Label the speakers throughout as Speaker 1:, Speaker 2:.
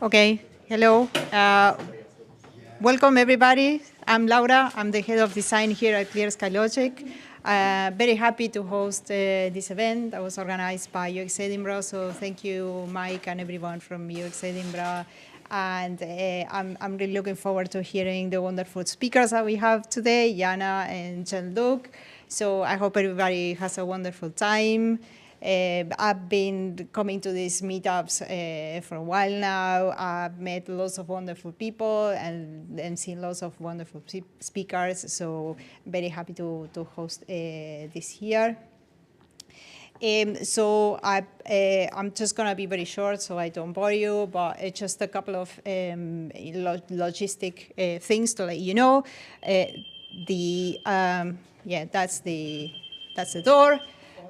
Speaker 1: Okay, hello. Welcome, everybody. I'm Laura. I'm the head of design here at ClearSky Logic. Very happy to host this event that was organized by UX Edinburgh. So thank you, Mike, and everyone from UX Edinburgh. And I'm really looking forward to hearing the wonderful speakers that we have today, Yana and Jean-Luc. So I hope everybody has a wonderful time. I've been coming to these meetups for a while now. I've met lots of wonderful people and seen lots of wonderful speakers. So very happy to host this year. So I'm just going to be very short so I don't bore you, but it's just a couple of logistic things to let you know. Yeah, that's the door.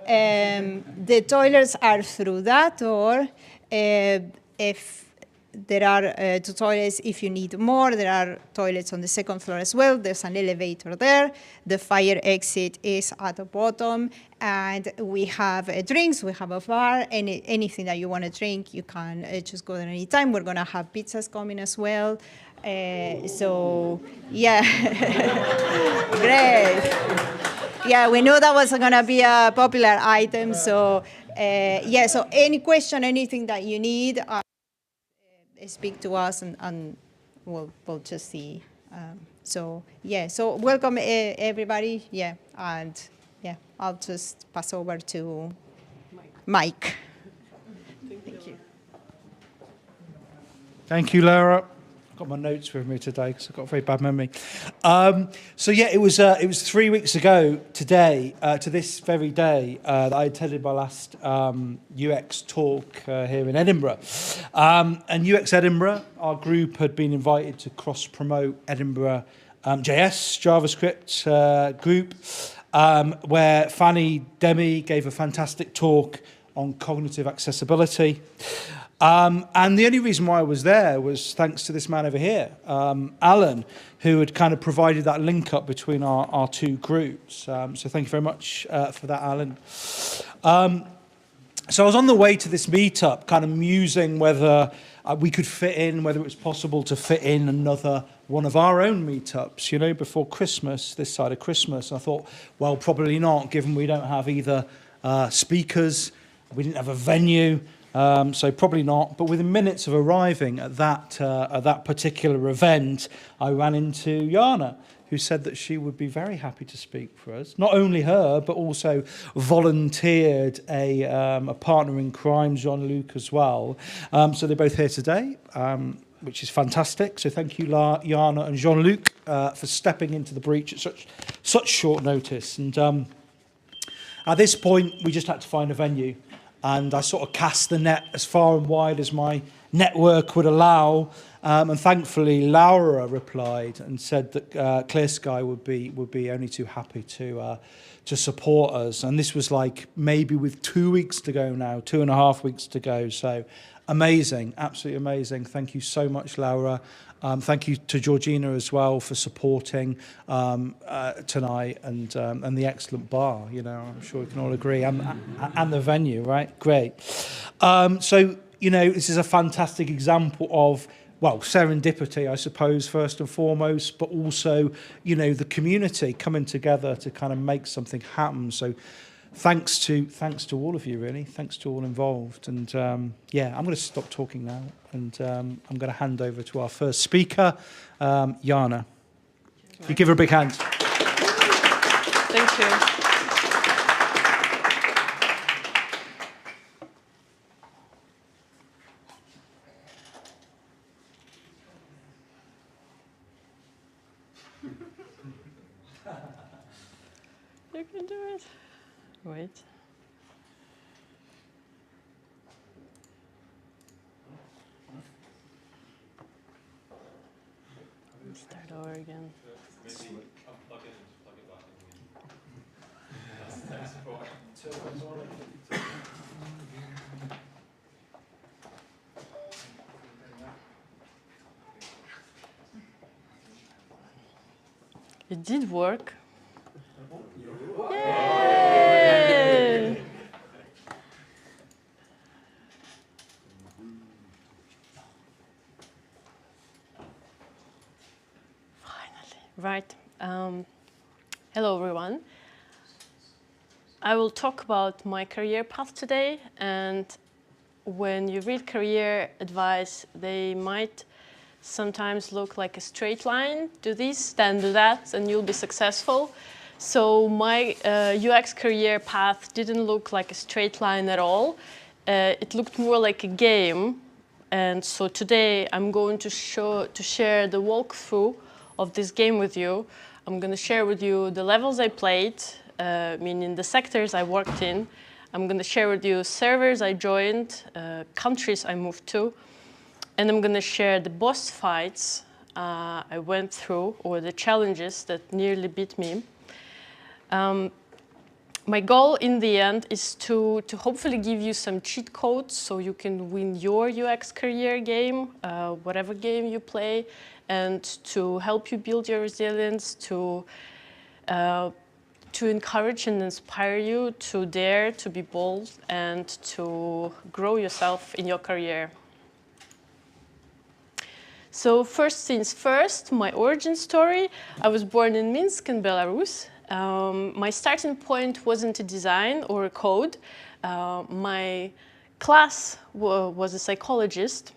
Speaker 1: The toilets are through that door. If there are two toilets, if you need more, there are toilets on the second floor as well. There's an elevator there. The fire exit is at the bottom. And we have drinks, we have a bar, anything that you want to drink, you can just go there anytime. We're going to have pizzas coming as well. So, yeah, great. Yeah, we knew that was going to be a popular item. So, yeah, so any question, anything that you need, speak to us and we'll just see. So, yeah, so welcome everybody. Yeah, and yeah, I'll just pass over to Mike. Thank you.
Speaker 2: Thank you, Laura. I've got my notes with me today because I've got a very bad memory. So yeah, it was 3 weeks ago today, to this very day, that I attended my last UX talk here in Edinburgh. And UX Edinburgh, our group had been invited to cross-promote Edinburgh JS, JavaScript group, where Fanny Demi gave a fantastic talk on cognitive accessibility. And the only reason why I was there was thanks to this man over here, Alan, who had kind of provided that link up between our two groups. So thank you very much for that, Alan. So I was on the way to this meetup, kind of musing whether we could fit in, whether it was possible to fit in another one of our own meetups, you know, before Christmas, this side of Christmas. I thought, well, probably not, given we don't have either speakers, we didn't have a venue. So probably not. But within minutes of arriving at that particular event, I ran into Yana, who said that she would be very happy to speak for us. Not only her, but also volunteered a partner in crime, Jean-Luc, as well. So they're both here today, which is fantastic. So thank you, Yana and Jean-Luc, for stepping into the breach at such short notice. And at this point, we just had to find a venue. And I sort of cast the net as far and wide as my network would allow. And thankfully, Laura replied and said that ClearSky would be only too happy to support us. And this was like maybe with 2 weeks to go now, 2.5 weeks to go. So amazing, absolutely amazing. Thank you so much, Laura. Thank you to Georgina as well for supporting tonight and the excellent bar. You know, I'm sure we can all agree, and the venue, right? Great. So you know, this is a fantastic example of, well, serendipity, I suppose, first and foremost, but also, you know, the community coming together to kind of make something happen. So thanks to all of you, really. Thanks to all involved. And yeah, I'm going to stop talking now, and I'm going to hand over to our first speaker, Yana. You give her a big hand.
Speaker 3: Thank you. You can do it. Wait. Start over again. It did work. Yay! Finally, right. Hello, everyone. I will talk about my career path today, and when you read career advice, they might sometimes look like a straight line. Do this, then do that, and you'll be successful. So my UX career path didn't look like a straight line at all. It looked more like a game. And so today I'm going to share the walkthrough of this game with you. I'm going to share with you the levels I played, meaning the sectors I worked in. I'm going to share with you servers I joined, countries I moved to, and I'm going to share the boss fights I went through, or the challenges that nearly beat me. My goal in the end is to hopefully give you some cheat codes so you can win your UX career game, whatever game you play, and to help you build your resilience, to encourage and inspire you to dare to be bold and to grow yourself in your career. So first things first, my origin story. I was born in Minsk in Belarus. My starting point wasn't a design or a code. My class was a psychologist.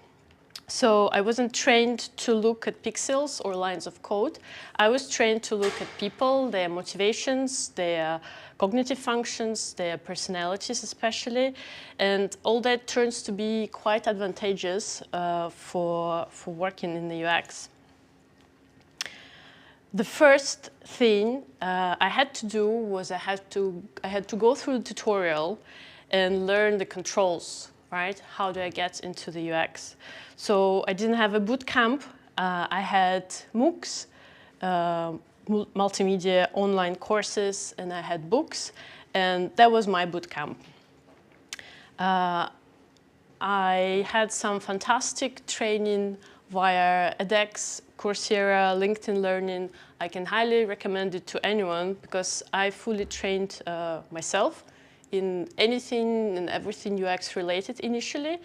Speaker 3: So I wasn't trained to look at pixels or lines of code. I was trained to look at people, their motivations, their cognitive functions, their personalities especially. And all that turns to be quite advantageous for working in the UX. The first thing I had to do was I had to go through the tutorial and learn the controls, right? How do I get into the UX? So I didn't have a boot camp. I had MOOCs, multimedia online courses, and I had books, and that was my boot camp. I had some fantastic training via edX, Coursera, LinkedIn Learning. I can highly recommend it to anyone because I fully trained myself in anything and everything UX related initially.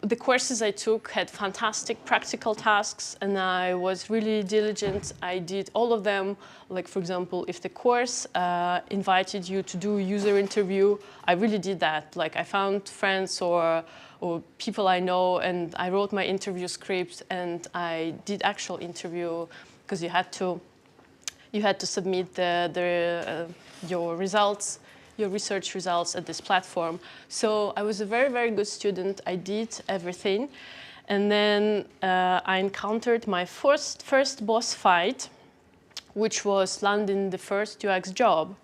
Speaker 3: The courses I took had fantastic practical tasks, and I was really diligent. I did all of them. Like, for example, if the course invited you to do a user interview, I really did that. Like, I found friends or people I know, and I wrote my interview script, and I did actual interview because you had to submit your results, your research results at this platform. So I was a very, very good student. I did everything. And then I encountered my first boss fight, which was landing the first UX job.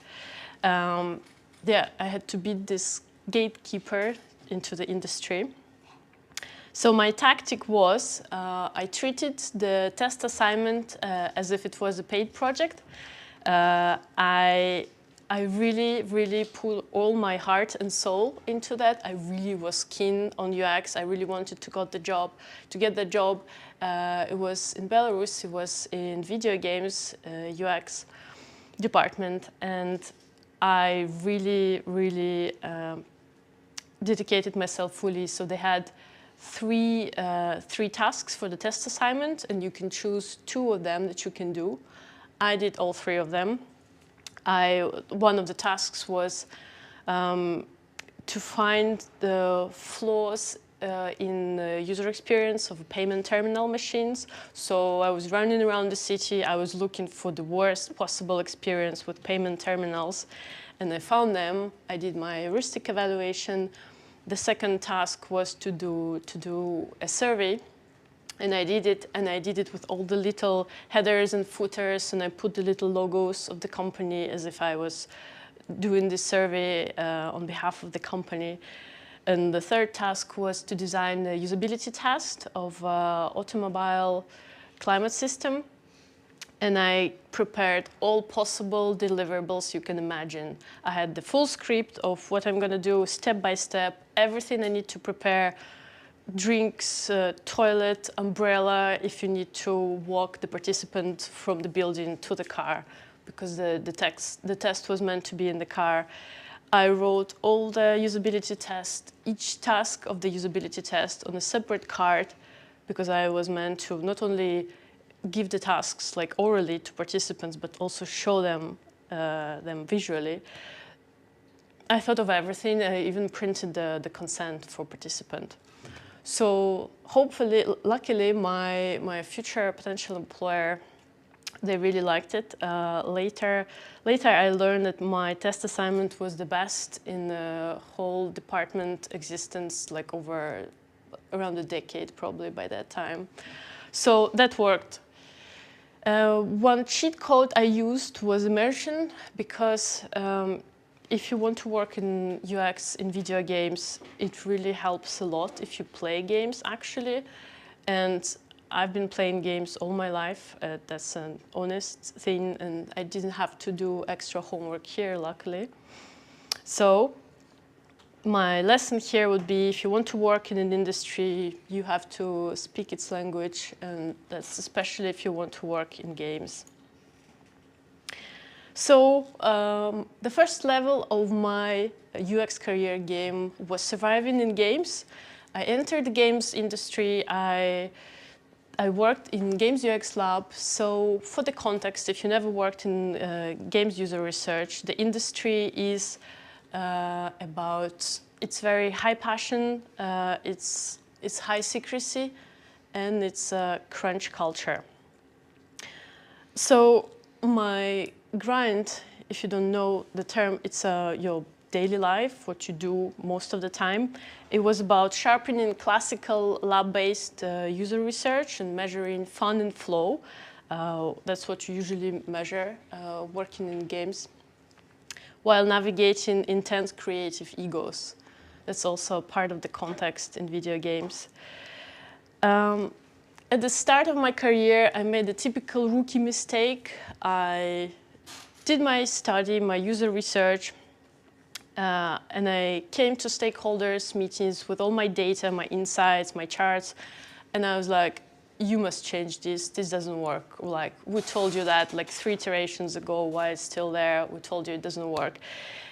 Speaker 3: Yeah, I had to beat this gatekeeper into the industry. So my tactic was I treated the test assignment as if it was a paid project. I really, really put all my heart and soul into that. I really was keen on UX. I really wanted to get the job. It was in Belarus. It was in video games UX department, and I really, really dedicated myself fully. So they had three tasks for the test assignment, and you can choose 2 of them that you can do. I did all 3 of them. One of the tasks was to find the flaws in the user experience of payment terminal machines. So I was running around the city. I was looking for the worst possible experience with payment terminals, and I found them. I did my heuristic evaluation. The second task was to do a survey. And I did it with all the little headers and footers, and I put the little logos of the company as if I was doing this survey on behalf of the company. And the third task was to design a usability test of automobile climate system. And I prepared all possible deliverables you can imagine. I had the full script of what I'm going to do step by step, everything I need to prepare, drinks, toilet, umbrella if you need to walk the participant from the building to the car, because the test was meant to be in the car. I wrote all the usability tests, each task of the usability test on a separate card, because I was meant to not only give the tasks like orally to participants, but also show them visually. I thought of everything. I even printed the consent for participant. So hopefully, luckily, my future potential employer, they really liked it. Later I learned that my test assignment was the best in the whole department existence, like around a decade probably by that time. So that worked. One cheat code I used was immersion, because if you want to work in UX in video games, it really helps a lot if you play games, actually. And I've been playing games all my life. That's an honest thing, and I didn't have to do extra homework here, luckily. So my lesson here would be, if you want to work in an industry, you have to speak its language, and that's especially if you want to work in games. So the first level of my UX career game was surviving in games. I entered the games industry. I worked in Games UX Lab. So for the context, if you never worked in games user research, the industry is it's very high passion, it's high secrecy, and it's crunch culture. So my grind, if you don't know the term, it's your daily life, what you do most of the time. It was about sharpening classical lab-based user research and measuring fun and flow. That's what you usually measure working in games, while navigating intense creative egos. That's also part of the context in video games. At the start of my career, I made a typical rookie mistake. I did my study, my user research, and I came to stakeholders meetings with all my data, my insights, my charts, and I was like, you must change this doesn't work. Like, we told you that like 3 iterations ago, why it's still there? We told you it doesn't work.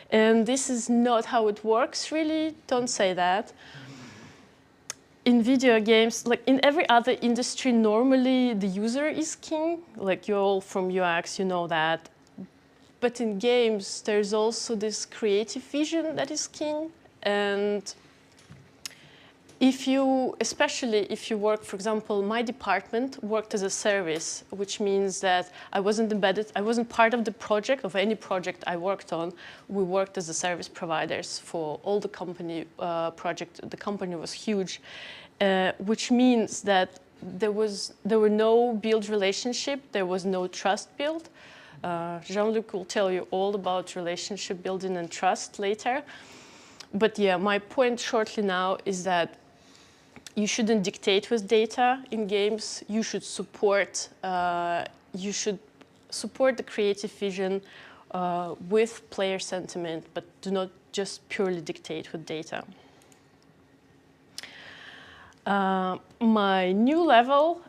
Speaker 3: And this is not how it works, really, don't say that. In video games, like in every other industry, normally the user is king. Like, you're all from UX, you know that. But in games, there's also this creative vision that is king. And especially if you work, for example, my department worked as a service, which means that I wasn't embedded, I wasn't part of the project, of any project I worked on. We worked as a service providers for all the company project. The company was huge, which means that there were no build relationship, there was no trust build. Jean-Luc will tell you all about relationship building and trust later. But yeah, my point shortly now is that you shouldn't dictate with data in games. You should support the creative vision with player sentiment, but do not just purely dictate with data. My new level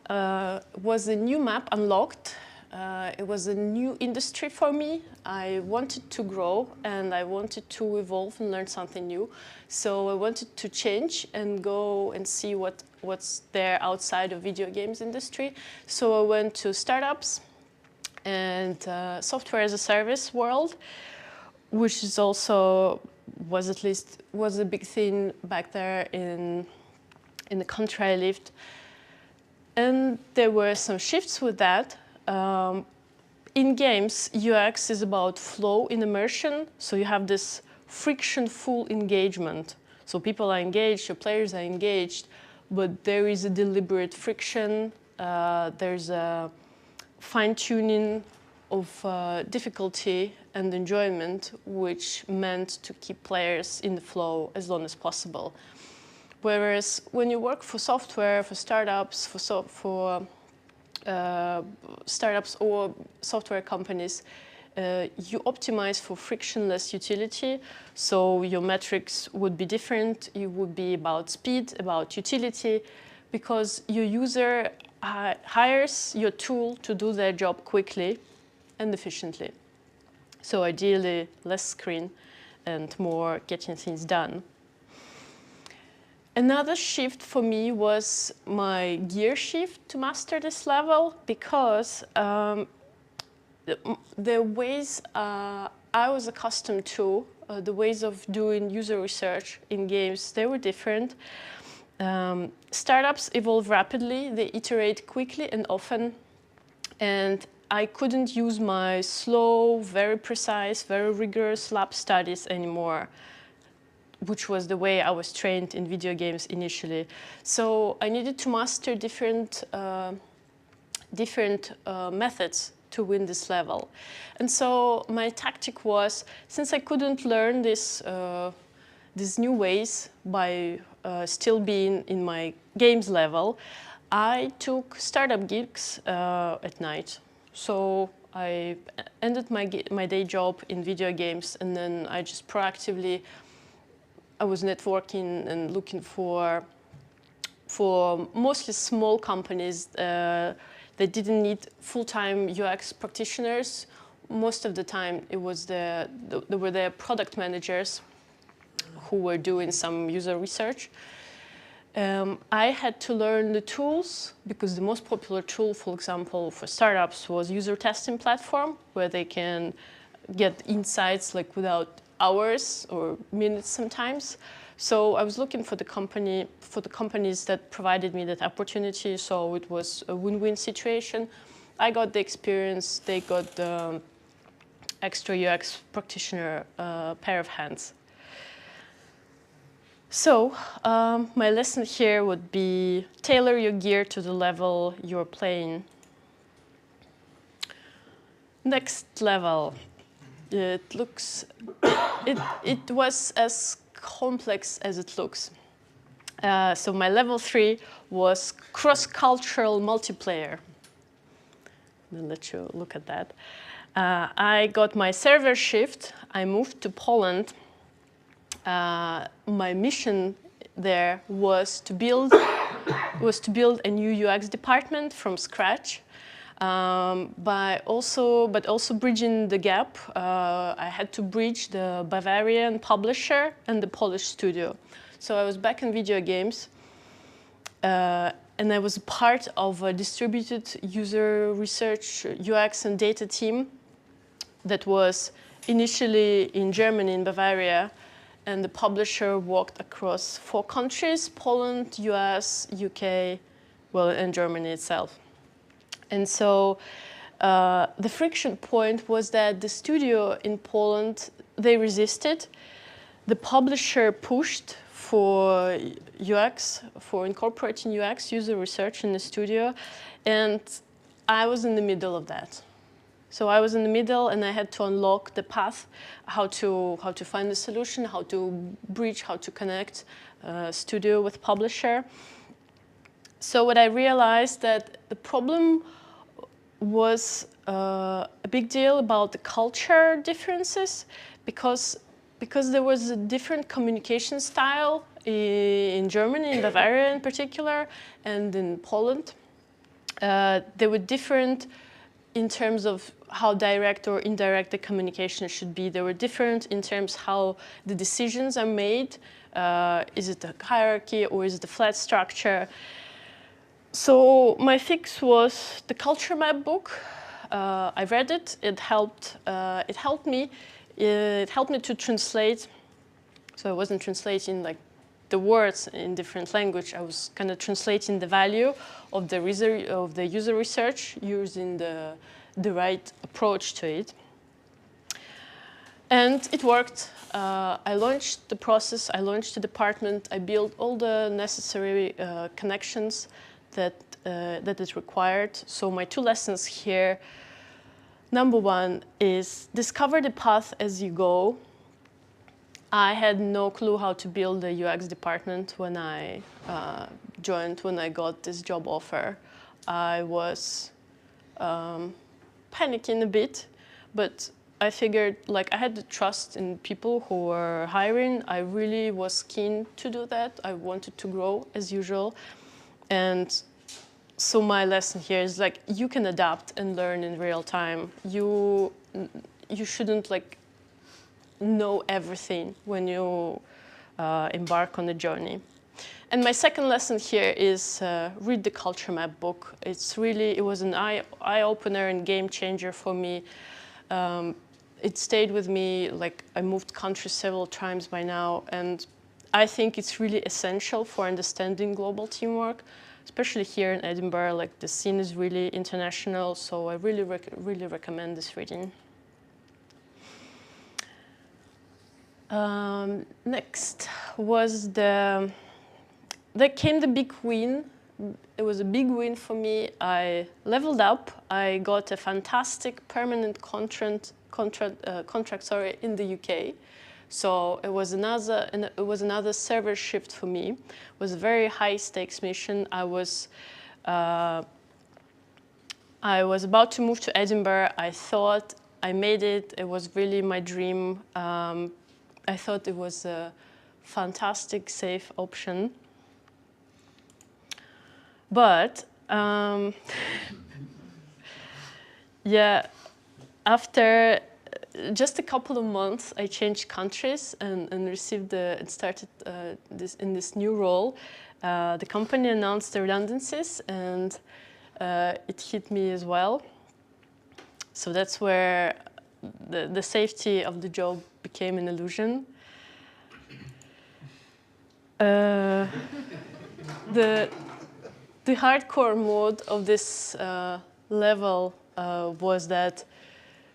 Speaker 3: was a new map unlocked. It was a new industry for me. I wanted to grow and I wanted to evolve and learn something new. So I wanted to change and go and see what's there outside of video games industry. So I went to startups and software as a service world, which is also was a big thing back there in the country I lived. And there were some shifts with that. In games, UX is about flow in immersion. So you have this friction-full engagement. So people are engaged, your players are engaged, but there is a deliberate friction. There's a fine-tuning of difficulty and enjoyment, which meant to keep players in the flow as long as possible. Whereas when you work for software, for startups, startups or software companies, you optimize for frictionless utility. So your metrics would be different. It would be about speed, about utility, because your user hires your tool to do their job quickly and efficiently. So ideally, less screen and more getting things done. Another shift for me was my gear shift to master this level, because the ways I was accustomed to, the ways of doing user research in games, they were different. Startups evolve rapidly, they iterate quickly and often, and I couldn't use my slow, very precise, very rigorous lab studies anymore, which was the way I was trained in video games initially. So I needed to master different methods to win this level. And so my tactic was, since I couldn't learn these new ways by still being in my games level, I took startup gigs at night. So I ended my day job in video games, and then I just proactively, I was networking and looking for mostly small companies that didn't need full-time UX practitioners. Most of the time, it was there were the product managers who were doing some user research. I had to learn the tools, because the most popular tool, for example, for startups was user testing platform, where they can get insights like without hours or minutes sometimes. So I was looking for the companies that provided me that opportunity. So it was a win-win situation. I got the experience, they got the extra UX practitioner pair of hands. So my lesson here would be tailor your gear to the level you're playing. Next level. It was as complex as it looks. So my level 3 was cross-cultural multiplayer. I'll let you look at that. I got my server shift. I moved to Poland. My mission there was to build a new UX department from scratch. But also bridging the gap. I had to bridge the Bavarian publisher and the Polish studio. So I was back in video games, and I was part of a distributed user research, UX and data team that was initially in Germany, in Bavaria, and the publisher worked across 4 countries, Poland, US, UK, well, and Germany itself. And so the friction point was that the studio in Poland, they resisted. The publisher pushed for UX, for incorporating UX, user research in the studio, and I was in the middle of that. So I was in the middle, and I had to unlock the path, how to find the solution, how to bridge, how to connect studio with publisher. So what I realized that the problem was a big deal about the culture differences, because there was a different communication style in Germany, in Bavaria in particular, and in Poland. They were different in terms of how direct or indirect the communication should be. They were different in terms how the decisions are made. Is it a hierarchy or is it a flat structure? So my fix was the culture map book. I read it. It helped me. It helped me to translate. So I wasn't translating like the words in different language. I was kind of translating the value of the user research, using the right approach to it. And it worked. I launched the process. I launched the department. I built all the necessary connections that is required. So my 2 lessons here. Number 1 is discover the path as you go. I had no clue how to build a UX department when I joined, when I got this job offer. I was panicking a bit, but I figured, like, I had the trust in people who were hiring. I really was keen to do that. I wanted to grow as usual. And so my lesson here is, like, you can adapt and learn in real time. You shouldn't, like, know everything when you embark on the journey. And my second lesson here is read the culture map book. It was an eye-opener and game changer for me. It stayed with me, like, I moved countries several times by now, and I think it's really essential for understanding global teamwork, especially here in Edinburgh. Like, the scene is really international, so I really recommend this reading. Next was there came the big win. It was a big win for me. I leveled up. I got a fantastic permanent contract in the UK. So it was another server shift for me. It was a very high stakes mission. I was about to move to Edinburgh. I thought I made it. It was really my dream. I thought it was a fantastic, safe option. But yeah, after just a couple of months, I changed countries and started in this new role. The company announced the redundancies, and it hit me as well. So that's where the safety of the job became an illusion. The hardcore mode of this level was that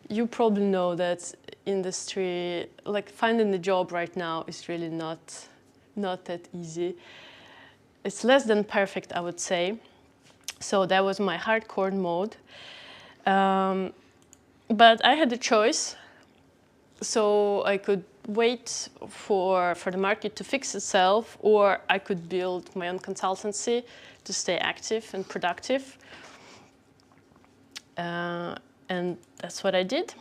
Speaker 3: you probably know that industry, like, finding a job right now is really not that easy. It's less than perfect, I would say. So that was my hardcore mode. But I had a choice. So I could wait for the market to fix itself, or I could build my own consultancy to stay active and productive. And that's what I did.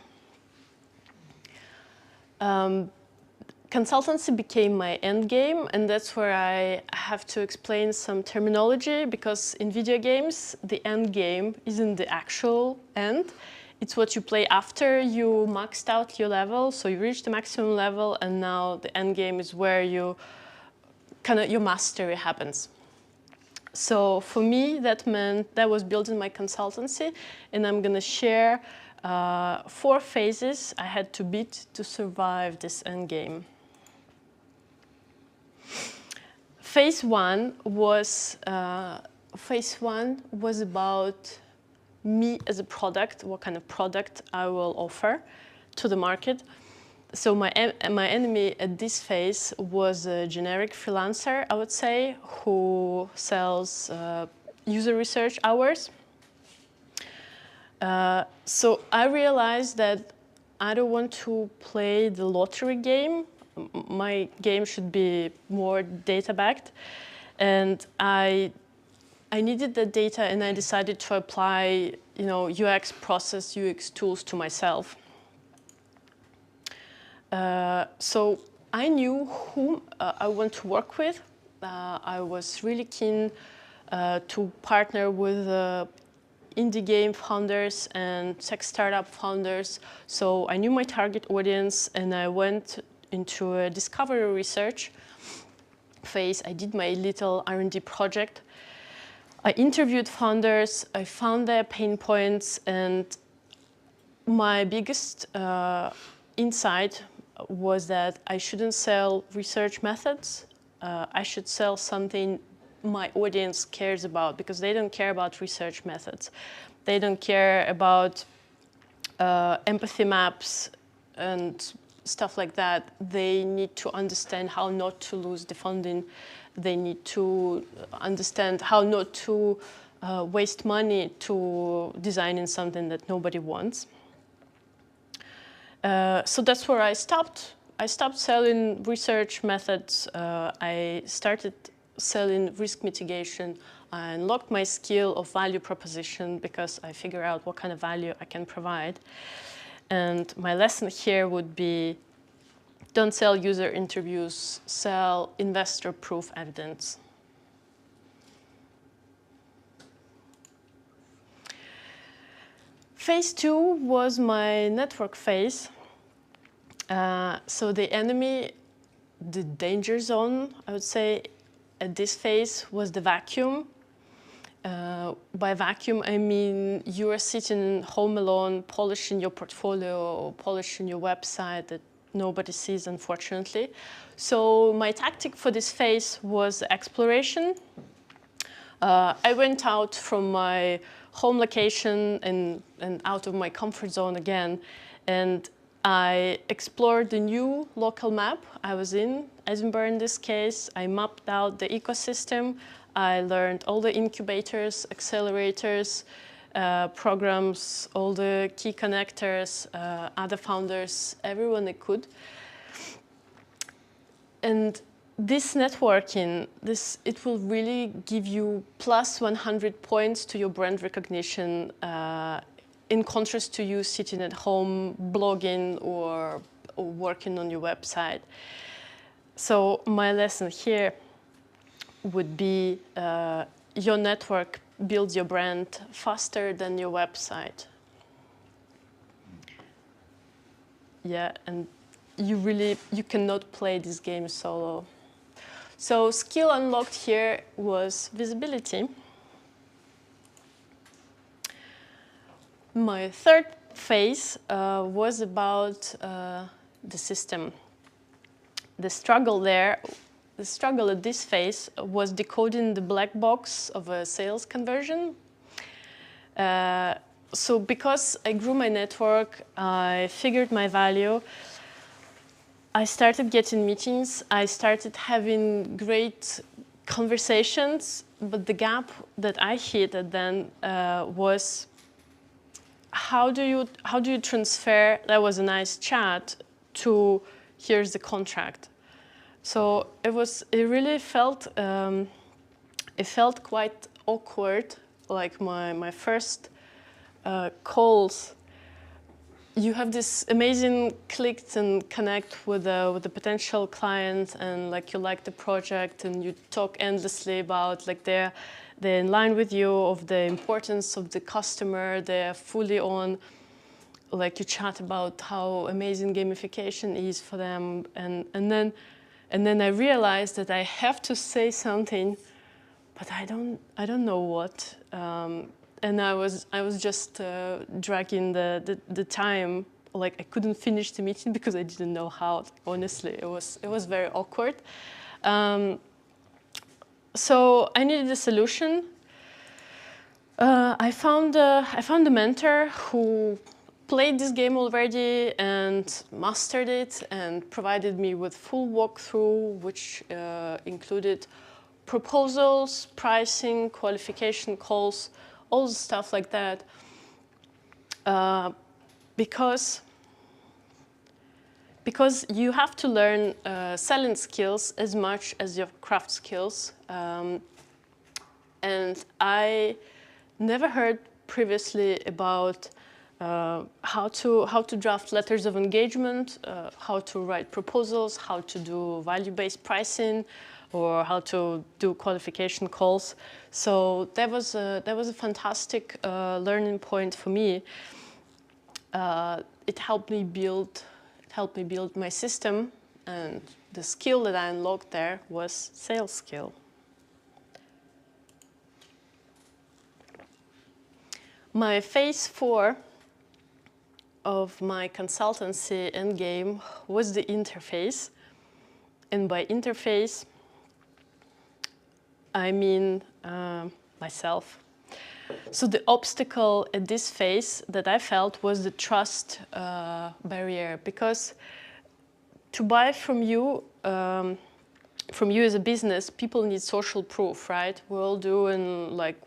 Speaker 3: Consultancy became my end game, and that's where I have to explain some terminology, because in video games, the end game isn't the actual end. It's what you play after you maxed out your level. So you reach the maximum level, and now the end game is where your mastery happens. So for me, that meant that was building my consultancy, and I'm going to share 4 phases I had to beat to survive this end game. Phase one was about me as a product, what kind of product I will offer to the market. So my enemy at this phase was a generic freelancer, I would say, who sells user research hours. So I realized that I don't want to play the lottery game. My game should be more data-backed. And I needed the data, and I decided to apply, UX process, UX tools to myself. So I knew whom I want to work with. I was really keen to partner with indie game founders and tech startup founders. So I knew my target audience, and I went into a discovery research phase. I did my little R&D project. I interviewed founders, I found their pain points, and my biggest insight was that I shouldn't sell research methods. I should sell something my audience cares about, because they don't care about research methods. They don't care about empathy maps and stuff like that. They need to understand how not to lose the funding. They need to understand how not to waste money to designing something that nobody wants. So that's where I stopped. I stopped selling research methods. I started selling risk mitigation. I unlocked my skill of value proposition, because I figure out what kind of value I can provide. And my lesson here would be, don't sell user interviews, sell investor-proof evidence. Phase 2 was my network phase. So the enemy, the danger zone, I would say, at this phase was the vacuum. By vacuum, I mean you are sitting home alone, polishing your portfolio, polishing your website that nobody sees, unfortunately. So my tactic for this phase was exploration. I went out from my home location and out of my comfort zone again, and I explored the new local map. I was in Edinburgh in this case. I mapped out the ecosystem. I learned all the incubators, accelerators, programs, all the key connectors, other founders, everyone I could. And this networking, it will really give you plus 100 points to your brand recognition in contrast to you sitting at home blogging or working on your website. So my lesson here would be your network builds your brand faster than your website. Yeah, and you cannot play this game solo. So skill unlocked here was visibility. My third phase was about the system. The struggle at this phase was decoding the black box of a sales conversion. So because I grew my network, I figured my value, I started getting meetings, I started having great conversations, but the gap that I hit at then was how do you transfer, that was a nice chat, to here's the contract. So it really felt, it felt quite awkward, like my first calls. You have this amazing click and connect with the potential client, and like you like the project, and you talk endlessly about like they're in line with you of the importance of the customer. They're fully on. Like you chat about how amazing gamification is for them, and then I realized that I have to say something, but I don't know what. And I was just dragging the time. Like I couldn't finish the meeting because I didn't know how. Honestly, it was very awkward. So I needed a solution. I found a mentor who played this game already and mastered it and provided me with full walkthrough, which included proposals, pricing, qualification calls, all the stuff like that. Because you have to learn selling skills as much as your craft skills. And I never heard previously about how to draft letters of engagement, how to write proposals, how to do value-based pricing, or how to do qualification calls. So that was a fantastic learning point for me. It helped me build my system, and the skill that I unlocked there was sales skill. My phase 4 of my consultancy endgame was the interface. And by interface, I mean myself. So the obstacle at this phase that I felt was the trust barrier, because to buy from you as a business, people need social proof, right? We all do, and like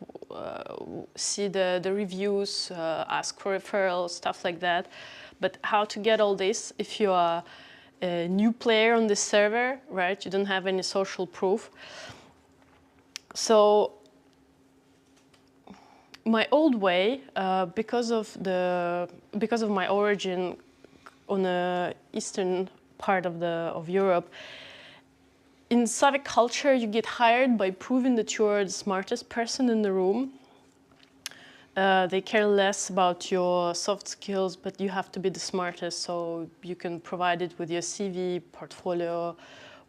Speaker 3: see the reviews, ask for referrals, stuff like that. But how to get all this if you are a new player on the server, right? You don't have any social proof. So my old way, because of my origin on the eastern part of Europe, in Slavic culture, you get hired by proving that you're the smartest person in the room. They care less about your soft skills, but you have to be the smartest, so you can provide it with your CV, portfolio,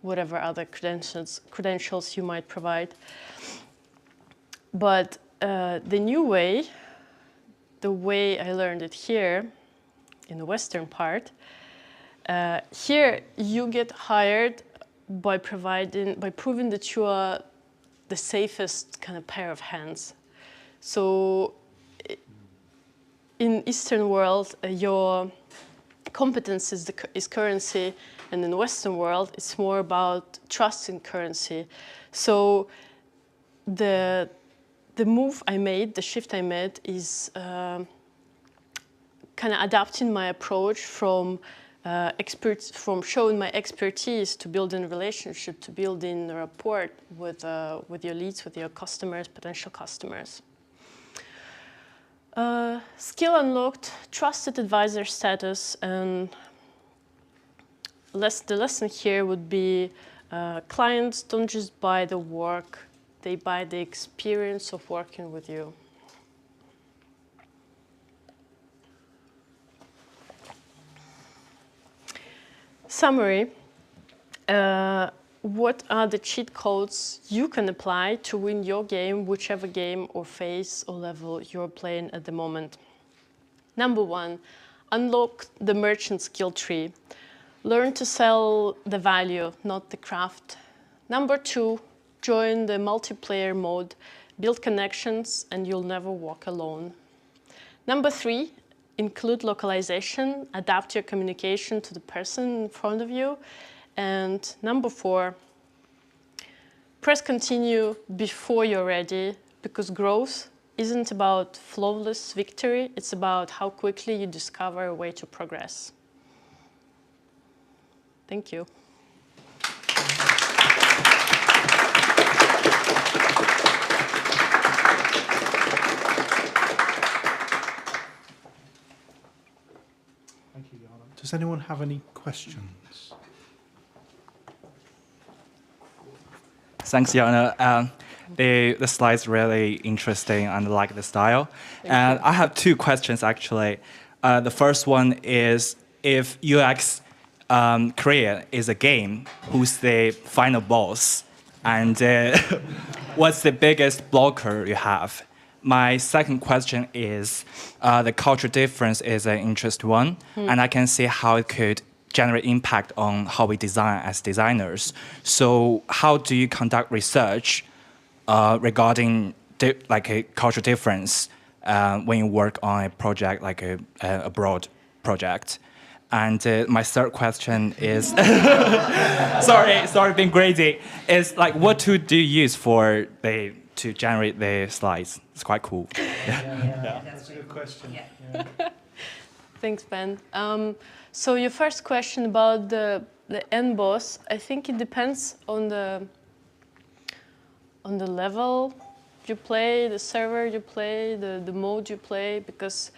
Speaker 3: whatever other credentials you might provide. But the new way, the way I learned it here, in the western part, here you get hired by proving that you are the safest kind of pair of hands. So in Eastern world, your competence is currency, and in the Western world, it's more about trust in currency. So the move I made, the shift I made, is kind of adapting my approach from showing my expertise to building a relationship, to building a rapport with your leads, with your customers, potential customers. Skill unlocked, trusted advisor status, and the lesson here would be clients don't just buy the work, they buy the experience of working with you. Summary, what are the cheat codes you can apply to win your game, whichever game or phase or level you're playing at the moment? Number 1, unlock the merchant skill tree. Learn to sell the value, not the craft. Number 2, join the multiplayer mode, build connections, and you'll never walk alone. Number 3, include localization, adapt your communication to the person in front of you. And number 4, press continue before you're ready, because growth isn't about flawless victory, it's about how quickly you discover a way to progress. Thank you.
Speaker 2: Thank you, Yana. Does anyone have any questions?
Speaker 4: Thanks, Yana. The slide's really interesting and I like the style. And I have 2 questions, actually. The first one is, if UX Korea is a game, who's the final boss? And what's the biggest blocker you have? My second question is, the culture difference is an interesting one, and I can see how it could generate impact on how we design as designers. So how do you conduct research regarding a culture difference when you work on a project like a broad project? And my third question is, sorry being greedy, is like, what tool do you use to generate the slides? It's quite cool.
Speaker 2: Yeah. That's a good question. Yeah.
Speaker 3: Thanks, Ben. So your first question about the end boss, I think it depends on the level you play, the server you play, the mode you play, because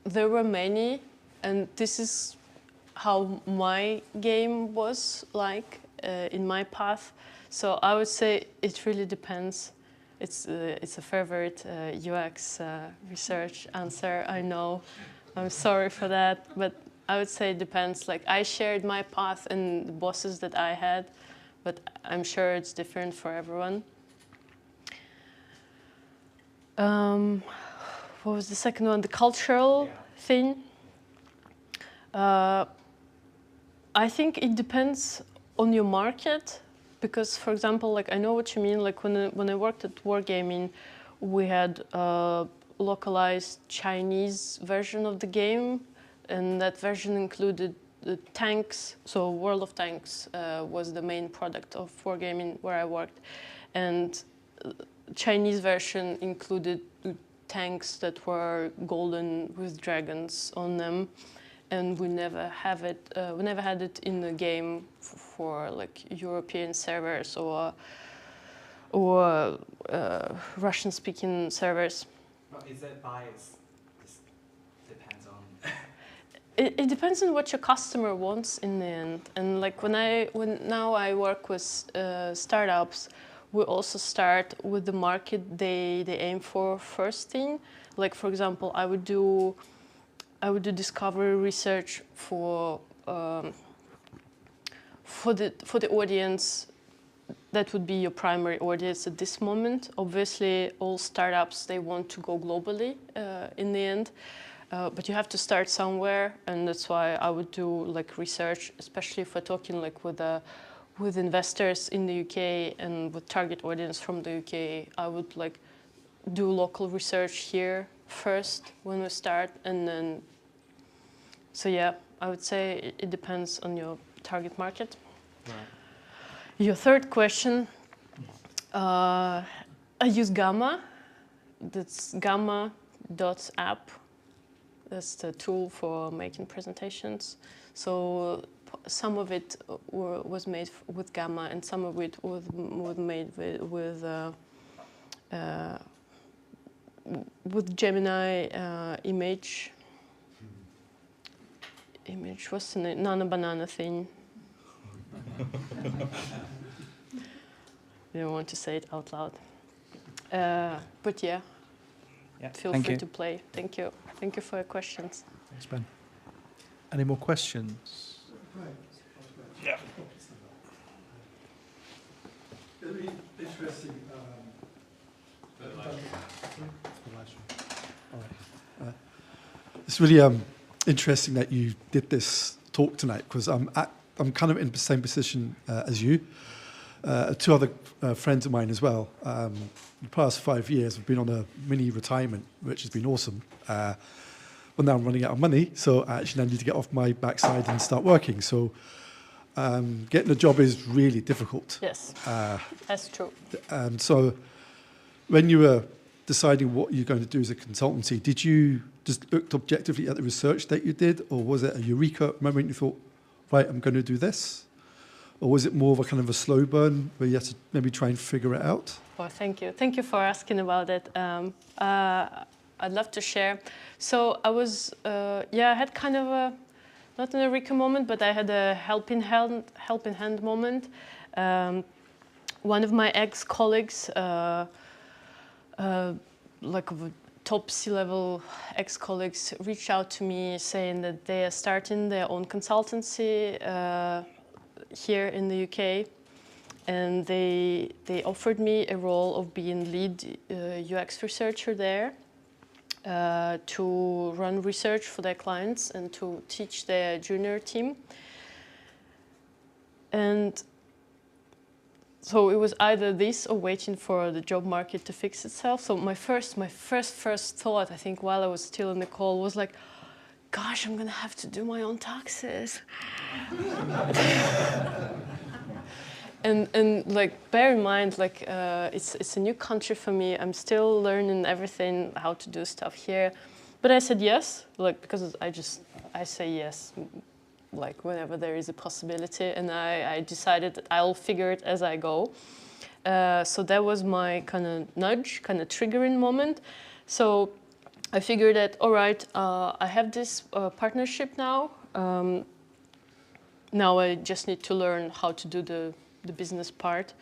Speaker 3: there were many, and this is how my game was like in my path. So I would say it really depends. It's a favorite UX research answer, I know. I'm sorry for that, but I would say it depends. Like, I shared my path and the bosses that I had, but I'm sure it's different for everyone. What was the second one? The cultural thing. I think it depends on your market, because, for example, like, I know what you mean. Like, when I worked at Wargaming, we had a localized Chinese version of the game, and that version included the tanks. So World of Tanks was the main product of Wargaming where I worked, and Chinese version included tanks that were golden with dragons on them, and we never had it in the game for like European servers or Russian-speaking servers.
Speaker 4: But is it biased? This depends on.
Speaker 3: It depends on what your customer wants in the end. And like when now I work with startups, we also start with the market they aim for first thing. Like for example, I would do discovery research for the audience that would be your primary audience at this moment. Obviously, all startups, they want to go globally in the end, but you have to start somewhere, and that's why I would do like research, especially if we're talking like with investors in the UK and with target audience from the UK. I would like do local research here first when we start, and then, so yeah, I would say it depends on your target market.
Speaker 4: Right.
Speaker 3: Your third question, I use Gamma. That's gamma.app. That's the tool for making presentations. So some of it was made with Gamma, and some of it was made with Gemini image. What's the name? Nana banana thing. You don't want to say it out loud. But yeah, feel free to play. Thank you. Thank you for your questions.
Speaker 2: Thanks, Ben. Any more questions?
Speaker 5: Yeah. It'll be interesting. It's really interesting that you did this talk tonight, because I'm kind of in the same position as you. Two other friends of mine as well. The past 5 years I've been on a mini retirement, which has been awesome. Well, now I'm running out of money, so I actually now need to get off my backside and start working. So getting a job is really difficult.
Speaker 3: Yes, that's true.
Speaker 5: And so when you were deciding what you're going to do as a consultancy, did you just look objectively at the research that you did, or was it a eureka moment you thought, right, I'm going to do this? Or was it more of a kind of a slow burn where you had to maybe try and figure it out?
Speaker 3: Well, thank you. Thank you for asking about it. I'd love to share. So I was, I had kind of a, not an eureka moment, but I had a helping hand moment. One of my ex-colleagues, like top C-level ex-colleagues, reached out to me saying that they are starting their own consultancy here in the UK, and they offered me a role of being lead UX researcher there to run research for their clients and to teach their junior team. And so it was either this or waiting for the job market to fix itself. So my first thought, I think, while I was still in the call was like, gosh, I'm gonna have to do my own taxes. and like, bear in mind, like, it's a new country for me. I'm still learning everything, how to do stuff here. But I said yes, like, because I say yes, like, whenever there is a possibility, and I decided that I'll figure it as I go. So that was my kind of nudge, kind of triggering moment. So I figured that, all right, I have this partnership now. Now I just need to learn how to do the business part.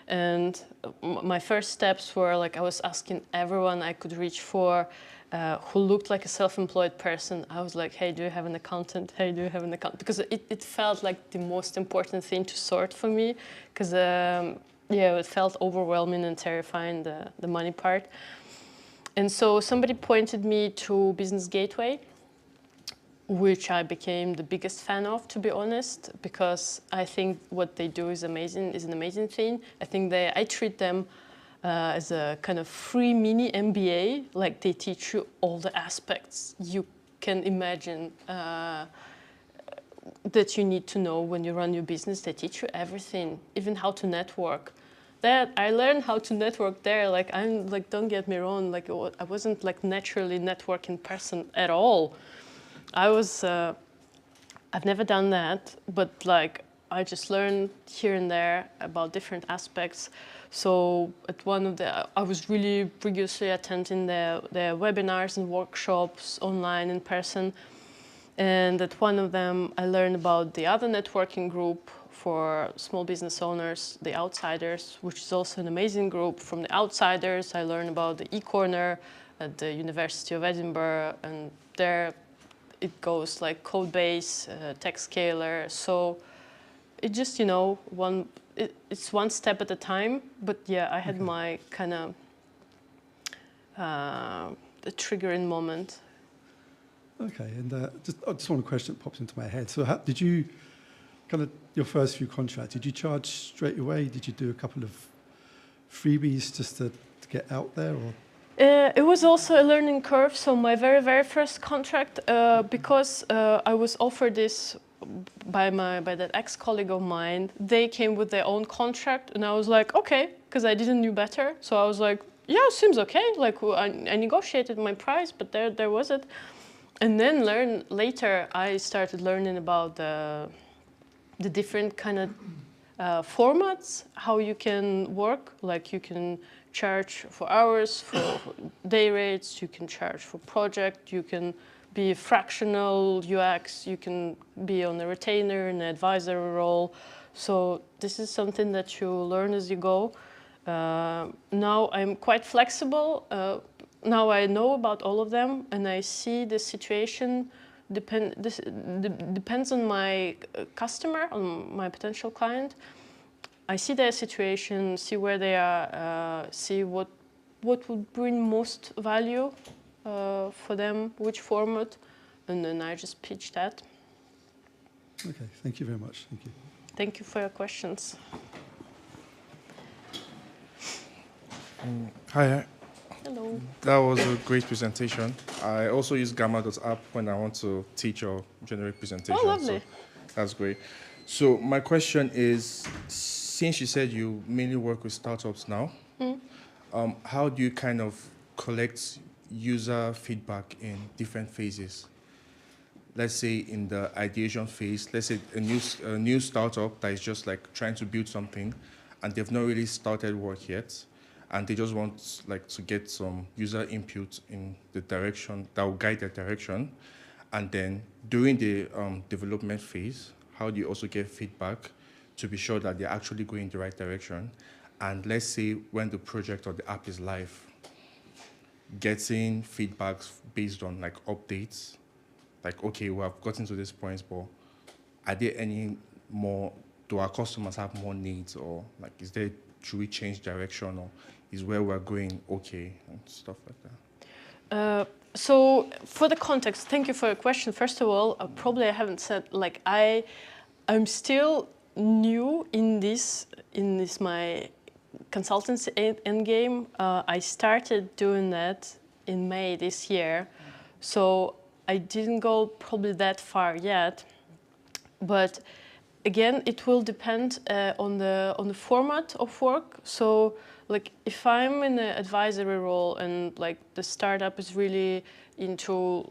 Speaker 3: And my first steps were, like, I was asking everyone I could reach for who looked like a self-employed person. I was like, hey, do you have an accountant? Hey, do you have an accountant? Because it felt like the most important thing to sort for me. Because, it felt overwhelming and terrifying, the money part. And so somebody pointed me to Business Gateway, which I became the biggest fan of, to be honest, because I think what they do is amazing, is an amazing thing. I think I treat them as a kind of free mini MBA, like they teach you all the aspects you can imagine that you need to know when you run your business. They teach you everything, even how to network. That I learned how to network there. Like, I'm like, don't get me wrong. Like, I wasn't like naturally networking person at all. I was. I've never done that, but like, I just learned here and there about different aspects. So at one of the, I was really rigorously attending the webinars and workshops online in person. And at one of them, I learned about the other networking group for small business owners, the Outsiders, which is also an amazing group. From the Outsiders, I learned about the e-corner at the University of Edinburgh, and there it goes like Codebase, TechScaler. So it just, you know, it's one step at a time. But yeah, I had my kind of the triggering moment.
Speaker 5: Okay, and just one question that pops into my head. So did you, kind of your first few contracts, did you charge straight away? Did you do a couple of freebies just to get out there? Or?
Speaker 3: It was also a learning curve. So my very first contract, because I was offered this by that ex-colleague of mine, they came with their own contract, and I was like, okay, because I didn't know better. So I was like, yeah, seems okay. Like I negotiated my price, but there was it. And then later, I started learning about the different kind of formats, how you can work. Like you can charge for hours, for day rates, you can charge for project, you can be fractional UX, you can be on a retainer, an advisory role. So this is something that you learn as you go. Now I'm quite flexible. Now I know about all of them, and I see the situation depends on my customer, on my potential client. I see their situation, see where they are, see what would bring most value for them, which format, and then I just pitch that.
Speaker 5: Okay, thank you very much. Thank you.
Speaker 3: Thank you for your questions.
Speaker 6: Hi.
Speaker 3: Hello.
Speaker 6: That was a great presentation. I also use Gamma.app when I want to teach or generate presentations.
Speaker 3: Oh, lovely.
Speaker 6: So that's great. So my question is, since you said you mainly work with startups now, how do you kind of collect user feedback in different phases? Let's say in the ideation phase, let's say a new startup that is just like trying to build something and they've not really started work yet, and they just want like to get some user input in the direction that will guide their direction. And then during the development phase, how do you also get feedback to be sure that they're actually going in the right direction? And let's say when the project or the app is live, getting feedbacks based on like updates, like, okay, we have gotten to this point, but are there any more, do our customers have more needs, or like, should we change direction, or is where we're going okay, and stuff like that?
Speaker 3: So for the context, thank you for your question. First of all, probably I haven't said, like, I'm still new in this my consultancy end game. I started doing that in May this year, so I didn't go probably that far yet. But again, it will depend on the format of work. So, like, if I'm in an advisory role and like the startup is really into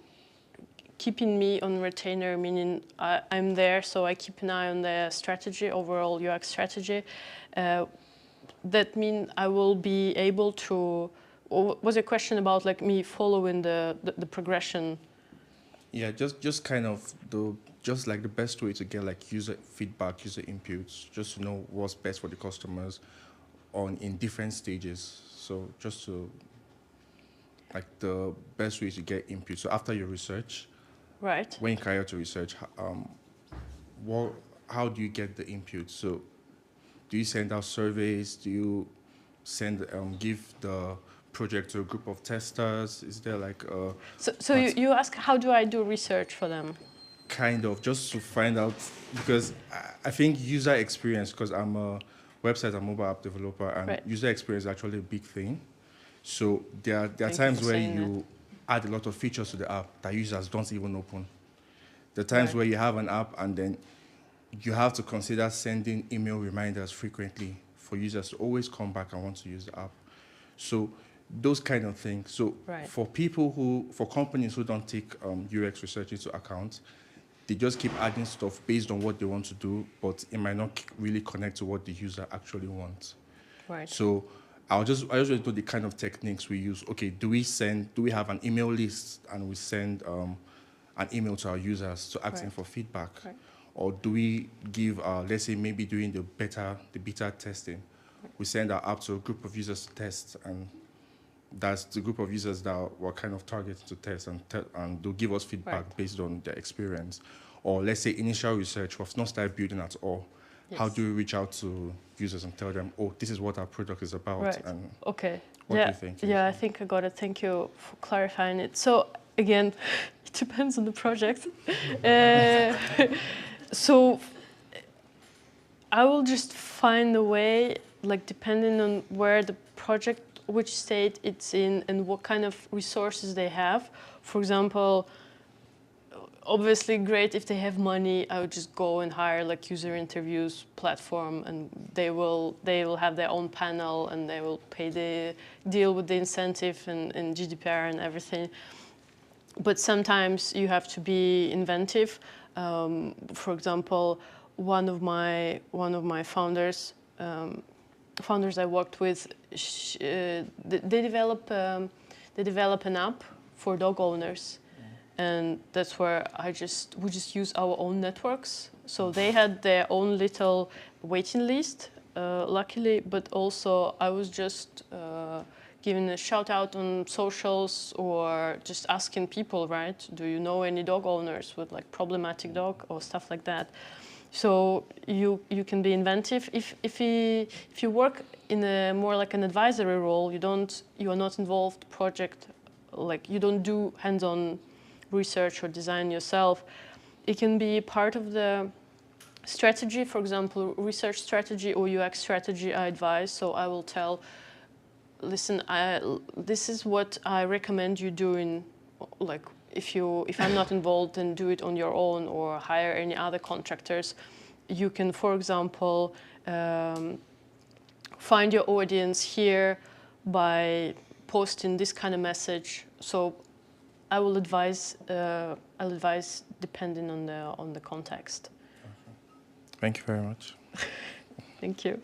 Speaker 3: keeping me on retainer, meaning I'm there, so I keep an eye on the strategy, overall UX strategy. That means I will be able to. Was a question about like me following the progression?
Speaker 6: Yeah, just kind of just like the best way to get like user feedback, user inputs, just to know what's best for the customers in different stages. So just to like the best way to get input. So after your research,
Speaker 3: right?
Speaker 6: When you carry out your research, how do you get the input? So do you send out surveys? Do you give the project to a group of testers? Is there like a...
Speaker 3: So you ask, how do I do research for them?
Speaker 6: Kind of, just to find out, because I think user experience, because I'm a website and mobile app developer, and
Speaker 3: right.
Speaker 6: User experience is actually a big thing. So there are times where you add a lot of features to the app that users don't even open. There are times
Speaker 3: right.
Speaker 6: where you have an app and then you have to consider sending email reminders frequently for users to always come back and want to use the app. So those kind of things. So
Speaker 3: right.
Speaker 6: for companies who don't take UX research into account, they just keep adding stuff based on what they want to do, but it might not really connect to what the user actually wants.
Speaker 3: Right.
Speaker 6: So I just want to know the kind of techniques we use. Okay, do we have an email list and we send an email to our users to ask them for feedback?
Speaker 3: Right.
Speaker 6: Or do we give, let's say maybe during the beta testing, we send our app to a group of users to test, and that's the group of users that were kind of targeted to test, and they'll give us feedback based on their experience. Or let's say initial research, we've not started building at all.
Speaker 3: Yes.
Speaker 6: How do we reach out to users and tell them, oh, this is what our product is about?
Speaker 3: Right.
Speaker 6: And
Speaker 3: okay.
Speaker 6: what do you think?
Speaker 3: Yeah, I think I got it. Thank you for clarifying it. So again, it depends on the project. So I will just find a way, like depending on where the project, which state it's in, and what kind of resources they have. For example, obviously great if they have money. I would just go and hire like user interviews platform, and they will have their own panel, and they will deal with the incentive and GDPR and everything. But sometimes you have to be inventive. For example, one of my founders I worked with, they develop an app for dog owners, and that's where we just use our own networks. So they had their own little waiting list, luckily, but also I was just giving a shout out on socials or just asking people, right? Do you know any dog owners with like problematic dog or stuff like that? So you can be inventive. If you work in a more like an advisory role, you are not involved project, like you don't do hands-on research or design yourself. It can be part of the strategy, for example, research strategy or UX strategy I advise. So I will tell, listen, this is what I recommend you doing, like if I'm not involved, then do it on your own or hire any other contractors. You can, for example, find your audience here by posting this kind of message. So I will advise. I'll advise depending on the context.
Speaker 6: Thank you very much.
Speaker 3: Thank you.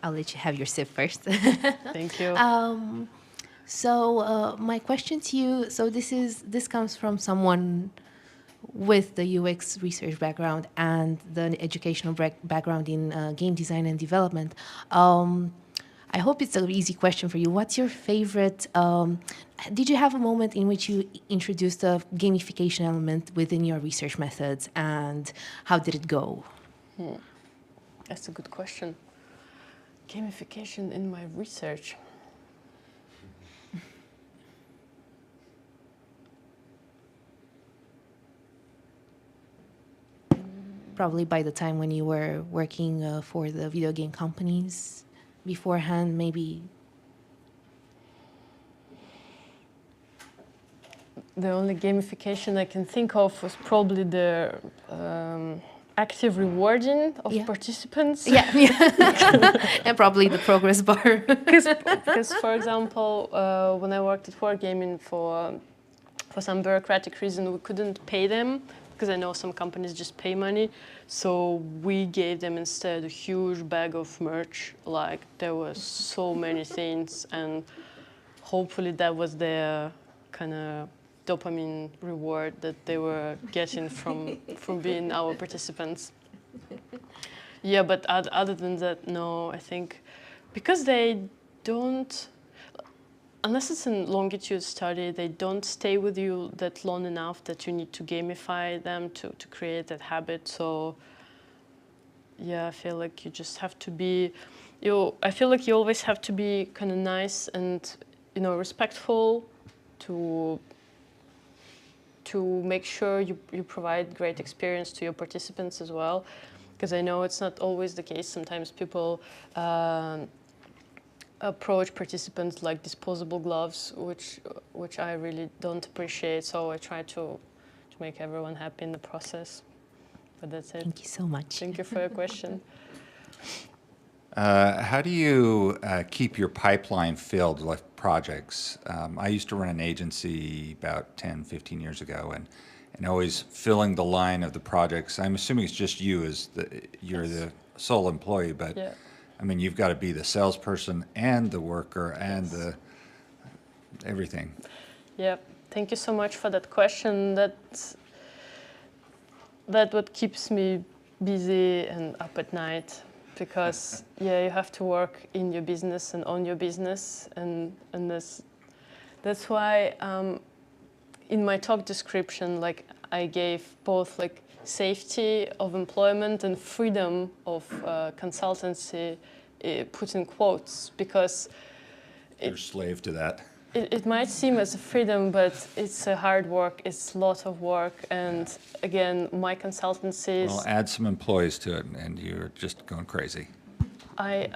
Speaker 7: I'll let you have your sip first.
Speaker 3: Thank you.
Speaker 7: So my question to you, so this comes from someone with the UX research background and the educational background in game design and development. I hope it's an easy question for you. What's your favorite, did you have a moment in which you introduced a gamification element within your research methods, and how did it go?
Speaker 3: That's a good question. Gamification in my research.
Speaker 7: Probably by the time when you were working for the video game companies beforehand, maybe.
Speaker 3: The only gamification I can think of was probably the active rewarding of participants.
Speaker 7: Yeah. And probably the progress bar.
Speaker 3: Because, for example, when I worked at Wargaming, for some bureaucratic reason, we couldn't pay them, because I know some companies just pay money. So we gave them instead a huge bag of merch. Like, there were so many things, and hopefully that was their kind of dopamine reward that they were getting from being our participants. Yeah, but other than that, no, I think because they don't, unless it's a longitude study, they don't stay with you that long enough that you need to gamify them to create that habit. So yeah, I feel like you just have to be, I feel like you always have to be kind of nice and, respectful to make sure you provide great experience to your participants as well. Because I know it's not always the case. Sometimes people approach participants like disposable gloves, which I really don't appreciate. So I try to make everyone happy in the process. But that's it.
Speaker 7: Thank you so much.
Speaker 3: Thank you for your question.
Speaker 8: How do you keep your pipeline filled with projects? I used to run an agency about 10, 15 years ago, and always filling the line of the projects. I'm assuming it's just you as you're the sole employee, but
Speaker 3: Yeah.
Speaker 8: I mean, you've got to be the salesperson and the worker and the everything.
Speaker 3: Yeah. Thank you so much for that question. That what keeps me busy and up at night, because yeah, you have to work in your business and on your business, and that's why in my talk description, like I gave both like safety of employment and freedom of consultancy put in quotes, because
Speaker 8: You're a slave to that.
Speaker 3: it might seem as a freedom, but it's a hard work. It's a lot of work, and again, my consultancies.
Speaker 8: Well, add some employees to it, and you're just going crazy.
Speaker 3: I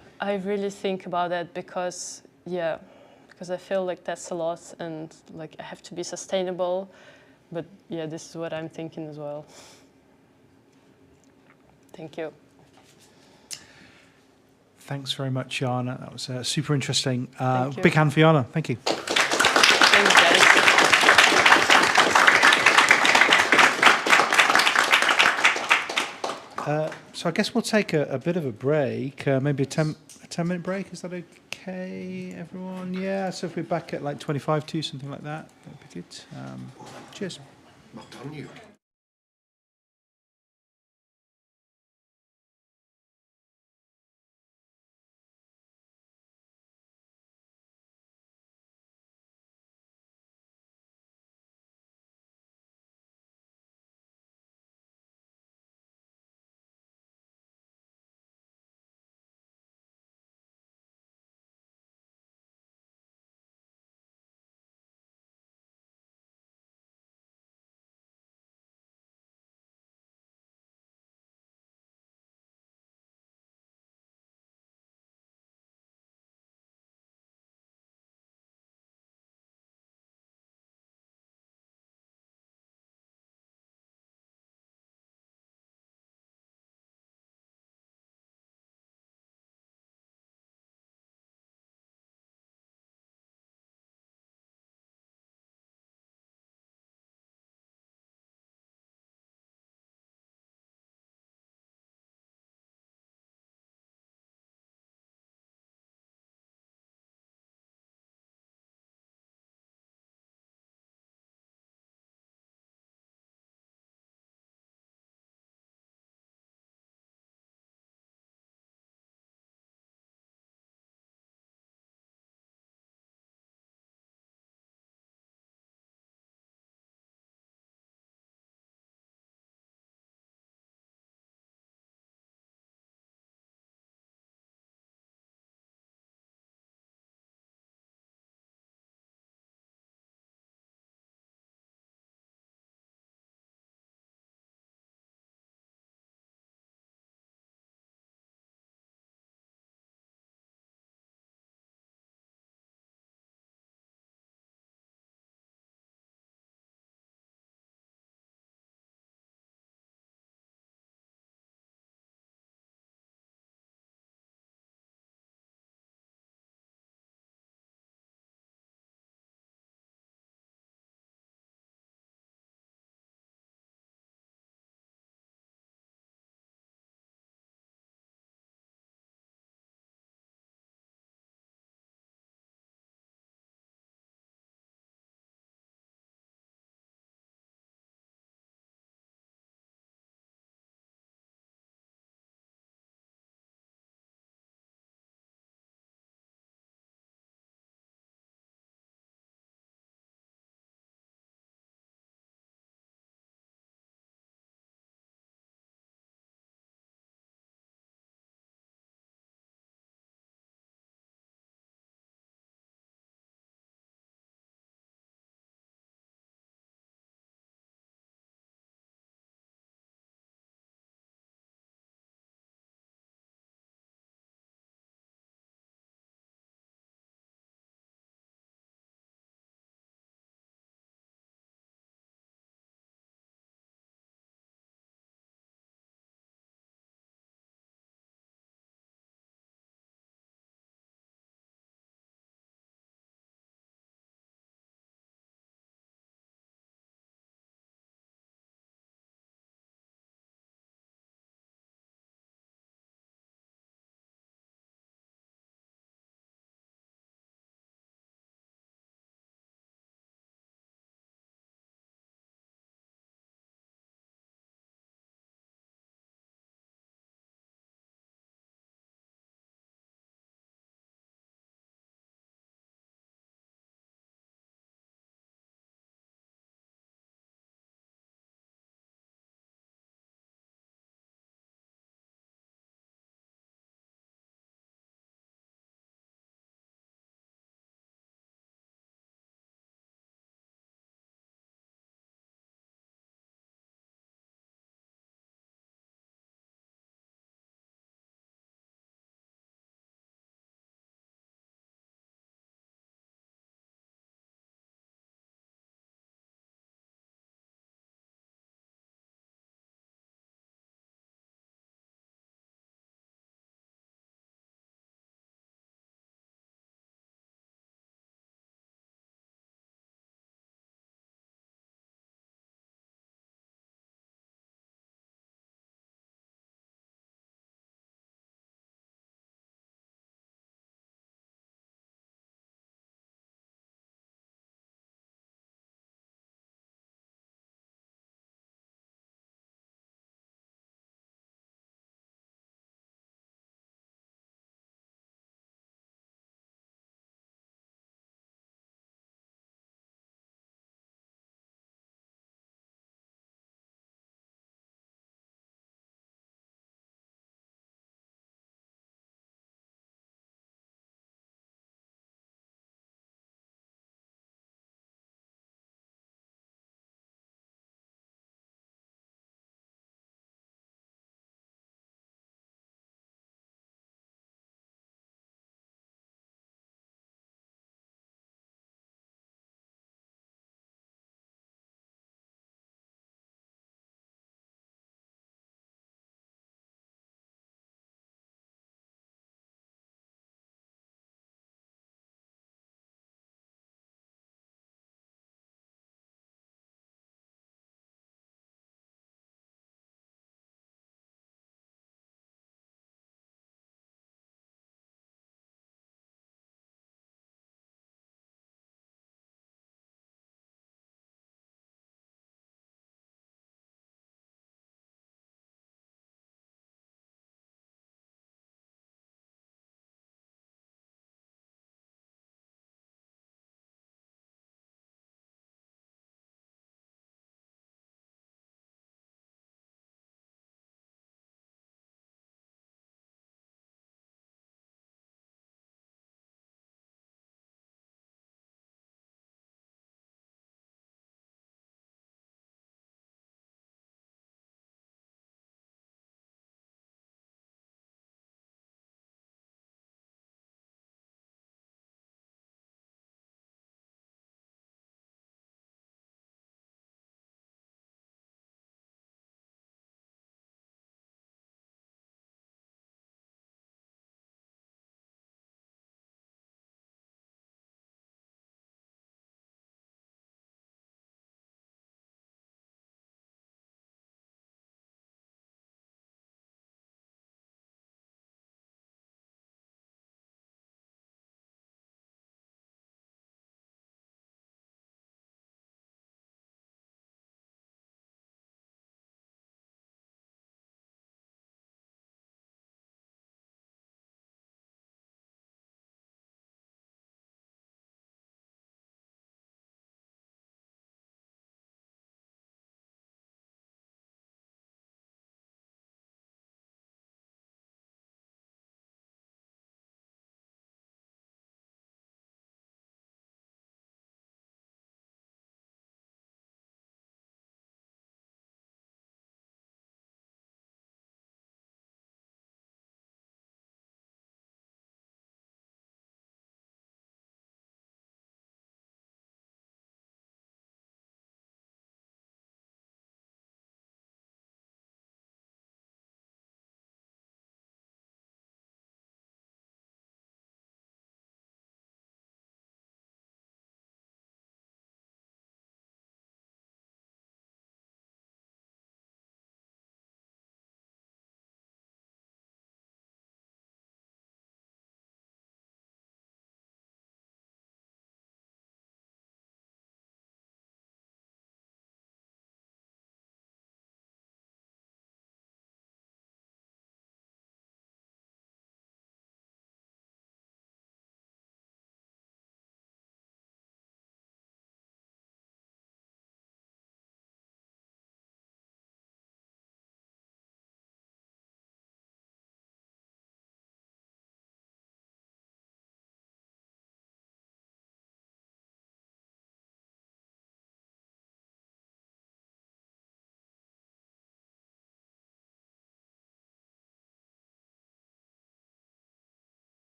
Speaker 3: really think about that because I feel like that's a lot, and like I have to be sustainable. But yeah, this is what I'm thinking as well. Thank you.
Speaker 2: Thanks very much, Yana. That was super interesting.
Speaker 3: Thank you.
Speaker 2: Big hand for Yana. Thank you.
Speaker 3: Thanks, guys.
Speaker 2: So I guess we'll take a bit of a break, maybe a 10-minute break. Is that okay, everyone? Yeah, so if we're back at like 25 to, something like that, that'd be good. Cheers.
Speaker 9: Well done, you.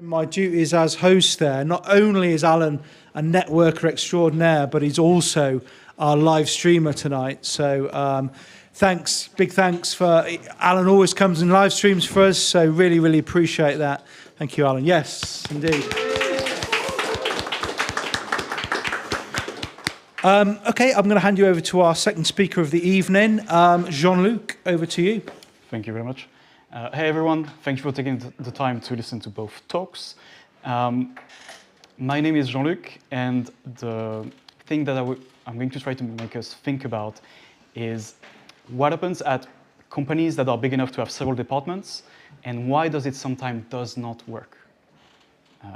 Speaker 2: My duties as host there, not only is Alan a networker extraordinaire, but he's also our live streamer tonight. So thanks, big thanks for, Alan always comes and live streams for us, so really, really appreciate that. Thank you, Alan. Yes, indeed. Okay, I'm going to hand you over to our second speaker of the evening. Jean-Luc, over to you.
Speaker 9: Thank you very much. Hey everyone, thank you for taking the time to listen to both talks. My name is Jean-Luc, and the thing that I'm going to try to make us think about is what happens at companies that are big enough to have several departments, and why does it sometimes does not work,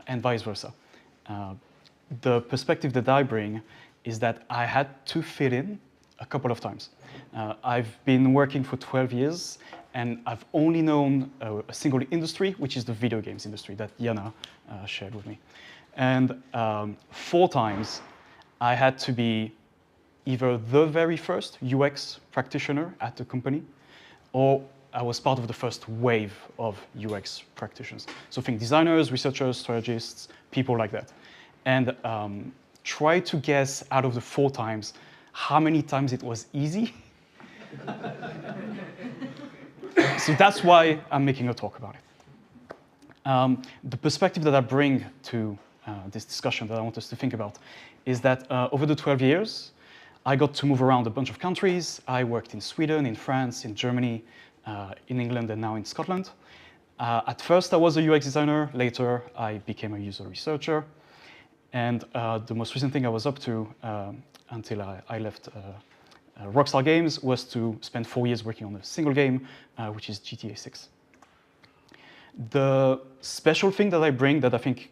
Speaker 9: and vice versa. The perspective that I bring is that I had to fit in a couple of times. I've been working for 12 years, and I've only known a single industry, which is the video games industry that Yana shared with me. And 4 times, I had to be either the very first UX practitioner at the company, or I was part of the first wave of UX practitioners. So think designers, researchers, strategists, people like that. And try to guess out of the 4 times, how many times it was easy. So that's why I'm making a talk about it. The perspective that I bring to this discussion that I want us to think about is that over the 12 years, I got to move around a bunch of countries. I worked in Sweden, in France, in Germany, in England, and now in Scotland. At first, I was a UX designer. Later, I became a user researcher. And the most recent thing I was up to until I left Rockstar Games was to spend 4 years working on a single game, which is GTA 6. The special thing that I bring that I think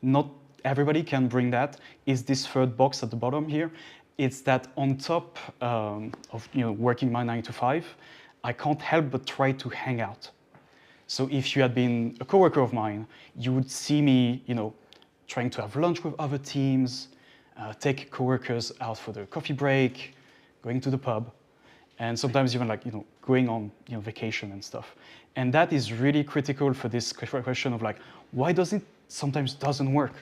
Speaker 9: not everybody can bring that is this third box at the bottom here. It's that on top of working my 9 to 5, I can't help but try to hang out. So if you had been a coworker of mine, you would see me, trying to have lunch with other teams, take coworkers out for the coffee break, going to the pub, and sometimes even going on vacation and stuff. And that is really critical for this question of why does it sometimes doesn't work?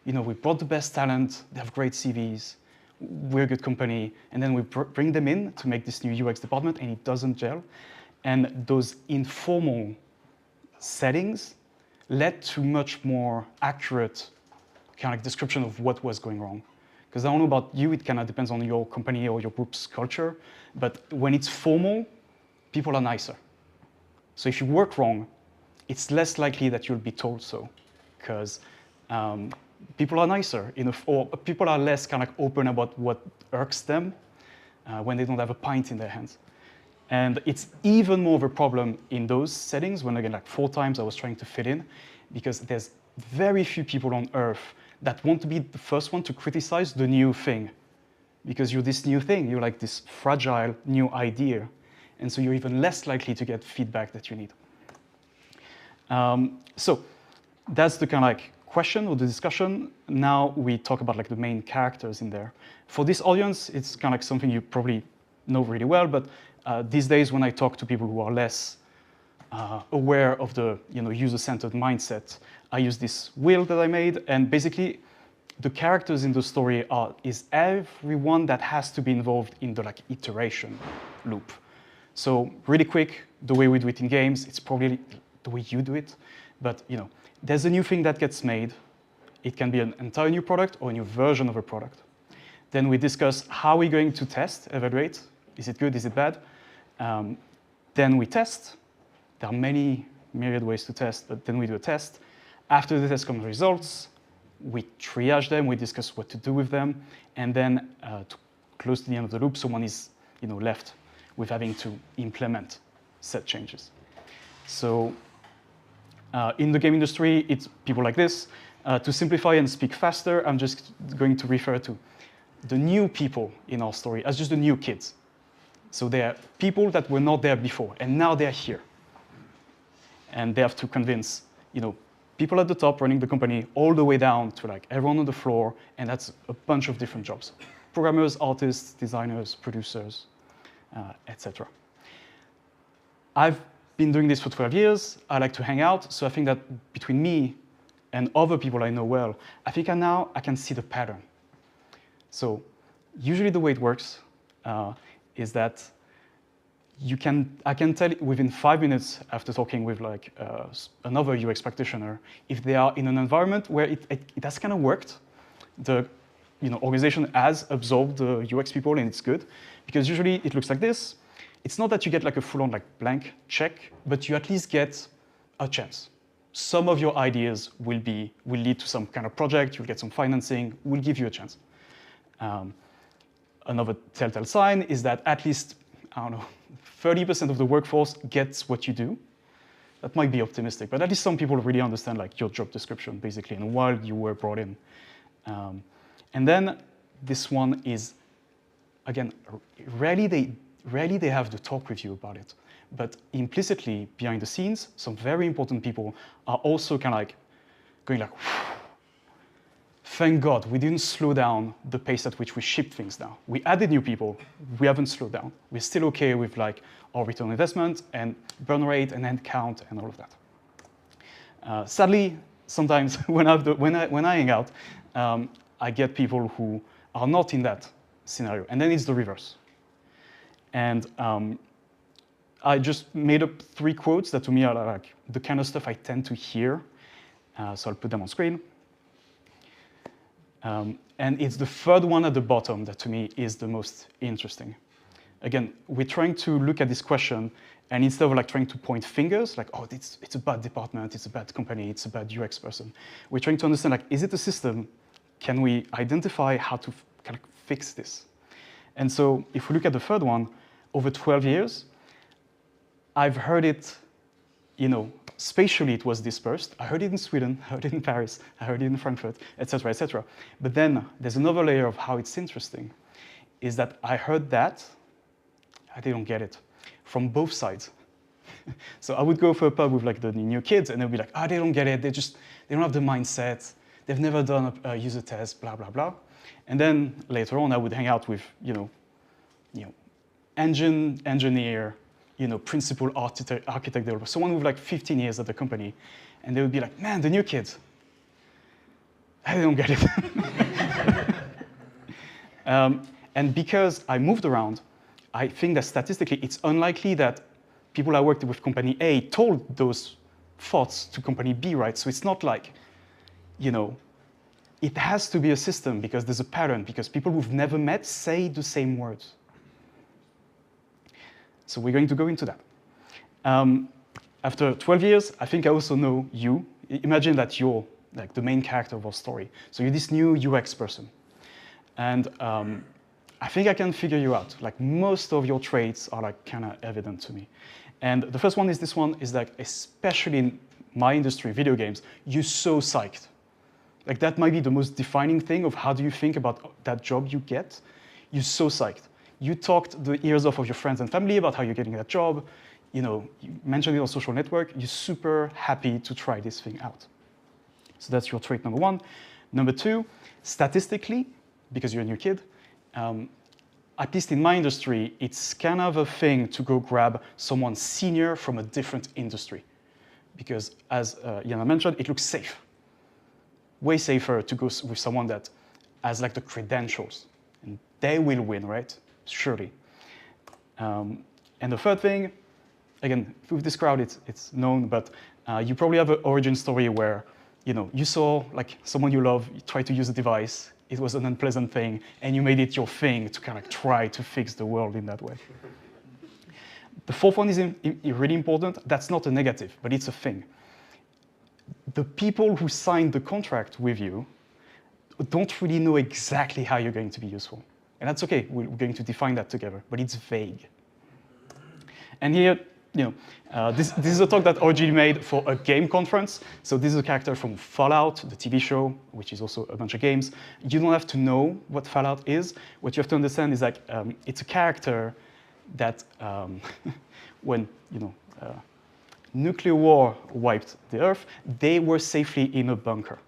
Speaker 9: We brought the best talent, they have great CVs, we're a good company, and then we bring them in to make this new UX department and it doesn't gel. And those informal settings led to much more accurate kind of description of what was going wrong. Because I don't know about you, it kind of depends on your company or your group's culture, but when it's formal, people are nicer. So if you work wrong, it's less likely that you'll be told so, because people are nicer, or people are less kind of open about what irks them when they don't have a pint in their hands. And it's even more of a problem in those settings when, again, 4 times I was trying to fit in, because there's very few people on Earth that want to be the first one to criticize the new thing. Because you're this new thing, you're like this fragile new idea. And so you're even less likely to get feedback that you need. So that's the kind of question or the discussion. Now we talk about the main characters in there. For this audience, it's kind of something you probably know really well, but these days when I talk to people who are less aware of the user-centered mindset, I use this wheel that I made, and basically the characters in the story is everyone that has to be involved in the iteration loop. So really quick, the way we do it in games, it's probably the way you do it, but there's a new thing that gets made. It can be an entire new product or a new version of a product. Then we discuss how we're going to test, evaluate. Is it good? Is it bad? Then we test. There are many myriad ways to test, but then we do a test. After the test comes results, we triage them, we discuss what to do with them, and then to close to the end of the loop, someone is left with having to implement set changes. So in the game industry, it's people like this. To simplify and speak faster, I'm just going to refer to the new people in our story as just the new kids. So they're people that were not there before, and now they're here. And they have to convince, people at the top running the company all the way down to everyone on the floor, and that's a bunch of different jobs. Programmers, artists, designers, producers, etc. I've been doing this for 12 years. I like to hang out. So I think that between me and other people I know well, I think I can see the pattern. So usually the way it works is that I can tell within 5 minutes after talking with like another UX practitioner if they are in an environment where it has kind of worked. The organization has absorbed the UX people and it's good, because usually it looks like this. It's not that you get like a full-on like blank check, but you at least get a chance. Some of your ideas will lead to some kind of project. You'll get some financing. We'll give you a chance. Another telltale sign is that at least, I don't know, 30% of the workforce gets what you do. That might be optimistic, but at least some people really understand like your job description basically and why you were brought in. And then this one is, again, rarely they have the talk with you about it, but implicitly behind the scenes, some very important people are also kind of like going like, thank God we didn't slow down the pace at which we ship things now. We added new people, we haven't slowed down. We're still okay with like our return on investment and burn rate and head count and all of that. Sadly, sometimes when I hang out, I get people who are not in that scenario, and then it's the reverse. And I just made up 3 quotes that to me are like the kind of stuff I tend to hear. So I'll put them on screen. And it's the third one at the bottom that to me is the most interesting. Again, we're trying to look at this question, and instead of like trying to point fingers, like, oh, it's a bad department, it's a bad company, it's a bad UX person, we're trying to understand, like, is it a system? Can we identify how to kind of fix this? And so if we look at the third one, over 12 years, I've heard it, spatially it was dispersed. I heard it in Sweden, I heard it in Paris, I heard it in Frankfurt, et cetera, et cetera. But then there's another layer of how it's interesting, is that I heard that, I didn't get it, from both sides. So I would go for a pub with like the new kids, and they'll be like, they don't get it, they don't have the mindset, they've never done a user test, blah, blah, blah. And then later on, I would hang out with, engineer, principal architect developer, someone with like 15 years at the company, and they would be like, man, the new kids, I don't get it. And because I moved around, I think that statistically, it's unlikely that people I worked with company A told those thoughts to company B, right? So it's not like, it has to be a system because there's a pattern, because people who've never met say the same words. So we're going to go into that. After 12 years, I think I also know you. Imagine that you're like the main character of our story. So you're this new UX person. And I think I can figure you out. Like most of your traits are like kind of evident to me. And the first one is this one is like, especially in my industry, video games, you're so psyched. Like that might be the most defining thing of how do you think about that job you get. You're so psyched. You talked the ears off of your friends and family about how you're getting that job. You mentioned it on social network. You're super happy to try this thing out. So that's your trait number 1. Number 2, statistically, because you're a new kid, at least in my industry, it's kind of a thing to go grab someone senior from a different industry. Because as Yana mentioned, it looks safe. Way safer to go with someone that has like the credentials. And they will win, right? Surely. And the third thing, again, with this crowd, it's known, but you probably have an origin story where you saw like someone you love, you tried to use a device, it was an unpleasant thing, and you made it your thing to kind of try to fix the world in that way. The fourth one is really important. That's not a negative, but it's a thing. The people who signed the contract with you don't really know exactly how you're going to be useful. And that's okay, we're going to define that together, but it's vague. And here, this is a talk that originally made for a game conference. So this is a character from Fallout, the TV show, which is also a bunch of games. You don't have to know what Fallout is. What you have to understand is like, it's a character that when, nuclear war wiped the Earth, they were safely in a bunker.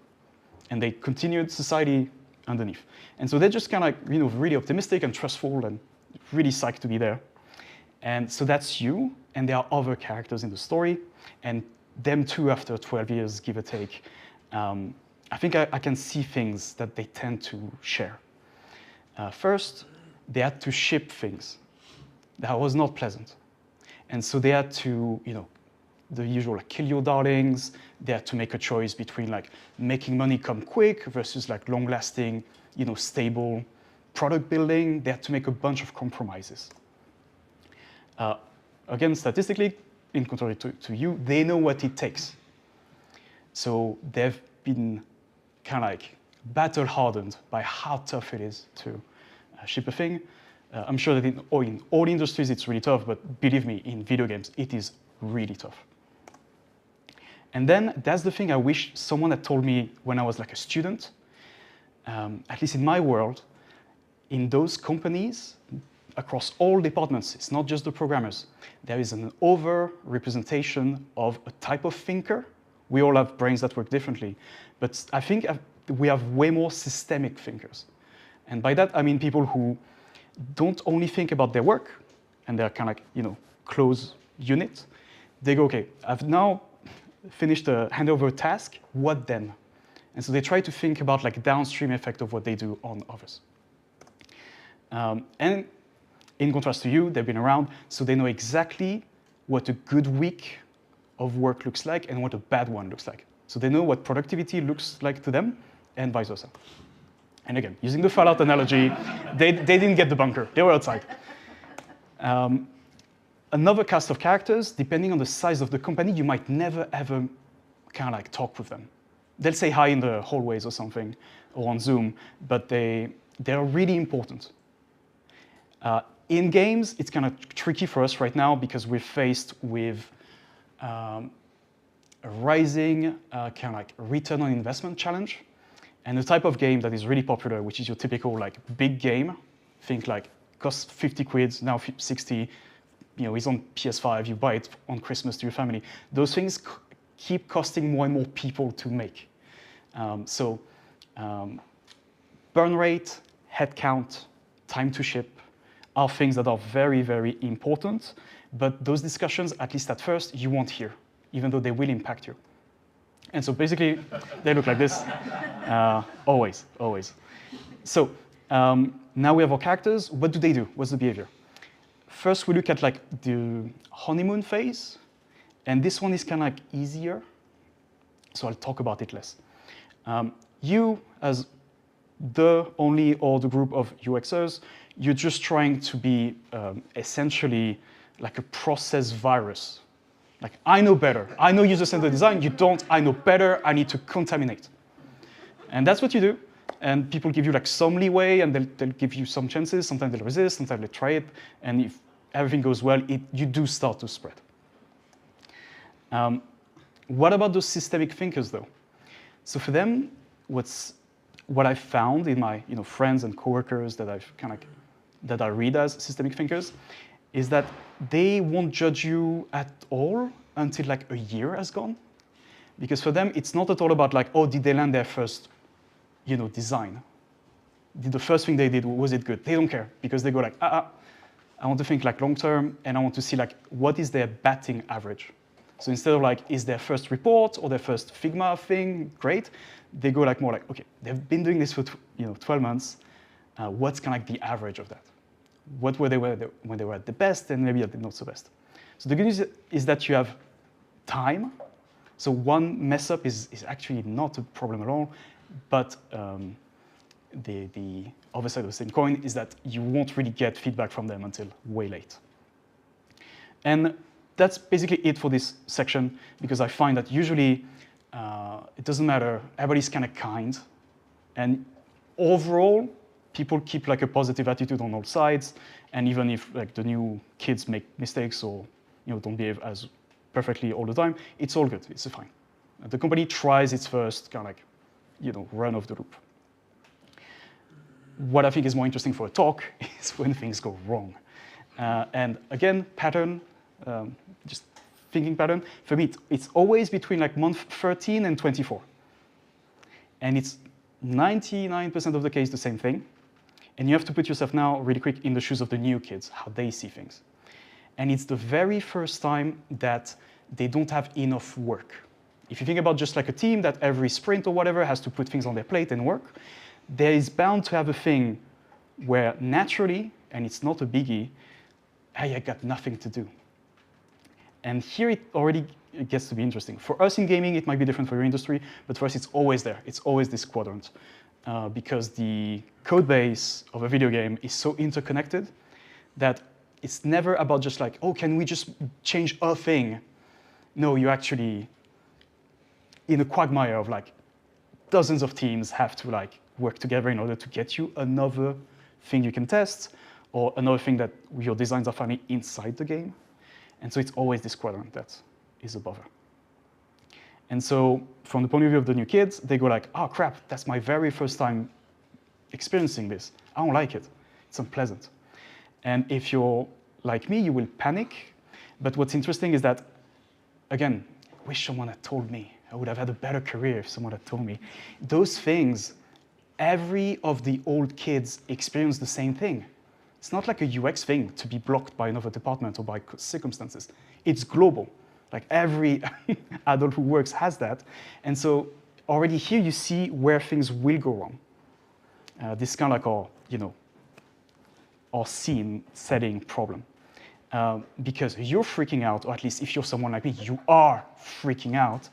Speaker 9: And they continued society underneath. And so they're just kind of like, really optimistic and trustful and really psyched to be there. And so that's you. and there are other characters in the story, and them too, after 12 years, give or take, I think I can see things that they tend to share. First, they had to ship things. That was not pleasant. And so they had to, the usual like kill your darlings. They had to make a choice between like making money come quick versus like long-lasting, stable product building. They had to make a bunch of compromises. Again, statistically, in contrary to you, they know what it takes. So they've been kind of like battle-hardened by how tough it is to ship a thing. I'm sure that in all industries it's really tough, but believe me, in video games, it is really tough. And then that's the thing I wish someone had told me when I was like a student. At least in my world, in those companies, across all departments, it's not just the programmers, there is an over-representation of a type of thinker. We all have brains that work differently, but I think we have way more systemic thinkers. And by that, I mean people who don't only think about their work, and they're kind of like, close unit. They go, okay, I've now finished a handover task, what then? And so they try to think about like downstream effect of what they do on others. And in contrast to you, they've been around, so they know exactly what a good week of work looks like and what a bad one looks like. So they know what productivity looks like to them and vice versa. And again, using the Fallout analogy, they didn't get the bunker. They were outside. Another cast of characters, depending on the size of the company, you might never ever kind of like talk with them. They'll say hi in the hallways or something, or on Zoom, but they're really important. In games, it's kind of tricky for us right now because we're faced with a rising kind of like return on investment challenge. And the type of game that is really popular, which is your typical like big game, think like costs 50 quid, now 60, it's on PS5, you buy it on Christmas to your family. Those things keep costing more and more people to make. Burn rate, head count, time to ship are things that are very, very important, but those discussions, at least at first, you won't hear, even though they will impact you. And so basically, they look like this, always. So now we have our characters. What do they do? What's the behavior? First, we look at like the honeymoon phase, and this one is kind of like easier, so I'll talk about it less. You, as the only or the group of UXers, you're just trying to be essentially like a process virus. Like, I know better. I know user-centered design. You don't. I know better. I need to contaminate. And that's what you do. And people give you like some leeway, and they'll give you some chances. Sometimes they'll resist. Sometimes they'll try it. And if everything goes well, you do start to spread. What about those systemic thinkers, though? So for them, what I've found in my friends and coworkers that I read as systemic thinkers is that they won't judge you at all until like a year has gone. Because for them, it's not at all about like, oh, did they land their first, design? Did the first thing they did, was it good? They don't care because they go like, I want to think like long-term and I want to see like, what is their batting average? So instead of like, is their first report or their first Figma thing great? They go like more like, okay, they've been doing this for 12 months. What's kind of like the average of that? What were they when they were at the best and maybe at the not so best? So the good news is that you have time. So one mess up is actually not a problem at all, but the other side of the same coin is that you won't really get feedback from them until way late. And that's basically it for this section, because I find that usually it doesn't matter, everybody's kind of kind, and overall, people keep like a positive attitude on all sides, and even if like the new kids make mistakes or don't behave as perfectly all the time, it's all good. It's fine. The company tries its first kind of like run of the loop. What I think is more interesting for a talk is when things go wrong, and again, pattern, just thinking pattern. For me, it's always between like month 13 and 24, and it's 99% of the case the same thing. And you have to put yourself now, really quick, in the shoes of the new kids, how they see things. And it's the very first time that they don't have enough work. If you think about just like a team that every sprint or whatever has to put things on their plate and work, there is bound to have a thing where naturally, and it's not a biggie, hey, I got nothing to do. And here it already gets to be interesting. For us in gaming, it might be different for your industry, but for us, it's always there. It's always this quadrant. Because the code base of a video game is so interconnected that it's never about just like, oh, can we just change a thing? No, you actually, in a quagmire of like dozens of teams have to like work together in order to get you another thing you can test or another thing that your designs are finally inside the game. And so it's always this quadrant that is a bother. And so from the point of view of the new kids, they go like, oh crap, that's my very first time experiencing this. I don't like it. It's unpleasant. And if you're like me, you will panic. But what's interesting is that, again, I wish someone had told me. I would have had a better career if someone had told me. Those things, every of the old kids experience the same thing. It's not like a UX thing to be blocked by another department or by circumstances. It's global. Like every adult who works has that. And so already here you see where things will go wrong. This is kind of like our, our scene setting problem. Because you're freaking out, or at least if you're someone like me, you are freaking out,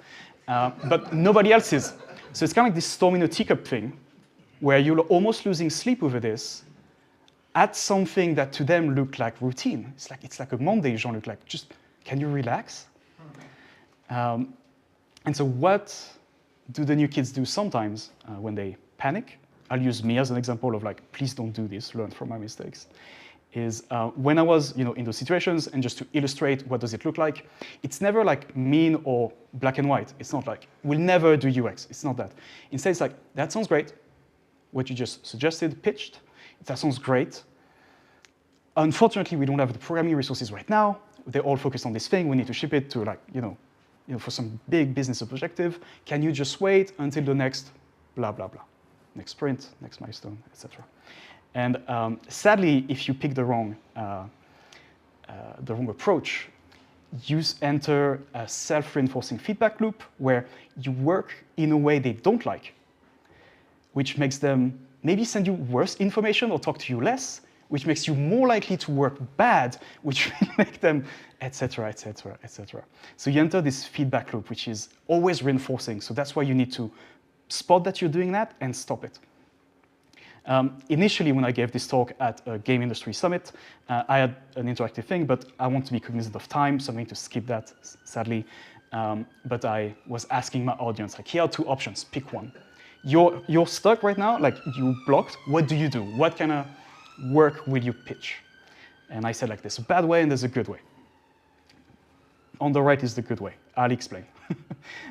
Speaker 9: but nobody else is. So it's kind of like this storm in a teacup thing, where you're almost losing sleep over this, at something that to them looked like routine. It's like a Monday, Jean-Luc, like just, can you relax? And so what do the new kids do sometimes when they panic? I'll use me as an example of like, please don't do this, learn from my mistakes. Is when I was in those situations, and just to illustrate what does it look like, it's never like mean or black and white. It's not like, we'll never do UX. It's not that. Instead, it's like, that sounds great. What you just suggested, pitched, that sounds great. Unfortunately, we don't have the programming resources right now. They're all focused on this thing. We need to ship it to like, for some big business objective. Can you just wait until the next blah, blah, blah. Next sprint, next milestone, etc. And sadly, if you pick the wrong approach, you enter a self-reinforcing feedback loop where you work in a way they don't like, which makes them maybe send you worse information or talk to you less, which makes you more likely to work bad, which will make them, etc., etc., etc. So you enter this feedback loop, which is always reinforcing. So that's why you need to spot that you're doing that and stop it. Initially, when I gave this talk at a game industry summit, I had an interactive thing, but I want to be cognizant of time, so I'm going to skip that, sadly. But I was asking my audience, like, here are two options, pick one. You're stuck right now, like you blocked, what do you do? What kind of work will you pitch? And I said, like, there's a bad way and there's a good way. On the right is the good way. I'll explain.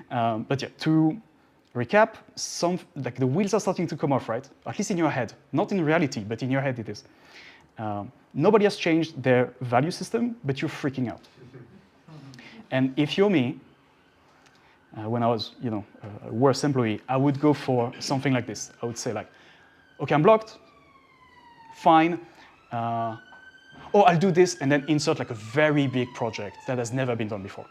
Speaker 9: But yeah, to recap, like the wheels are starting to come off, right? At least in your head. Not in reality, but in your head it is. Nobody has changed their value system, but you're freaking out. And if you're me, when I was, a worse employee, I would go for something like this. I would say like, okay, I'm blocked, fine. Oh, I'll do this, and then insert like a very big project that has never been done before.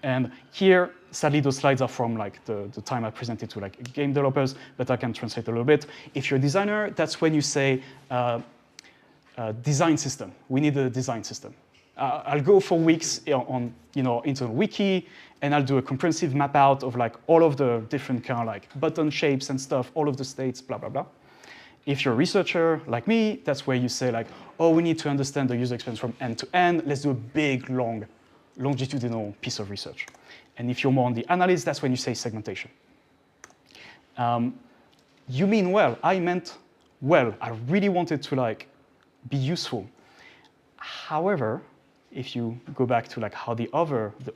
Speaker 9: And here, sadly, those slides are from like the time I presented to like game developers, but I can translate a little bit. If you're a designer, that's when you say design system. We need a design system. I'll go for weeks on into a wiki, and I'll do a comprehensive map out of like all of the different kind of like button shapes and stuff, all of the states, blah blah blah. If you're a researcher like me, that's where you say like, oh, we need to understand the user experience from end to end. Let's do a big, long, longitudinal piece of research. And if you're more on the analyst, that's when you say segmentation. You mean well. I meant well. I really wanted to like be useful. However, if you go back to like how the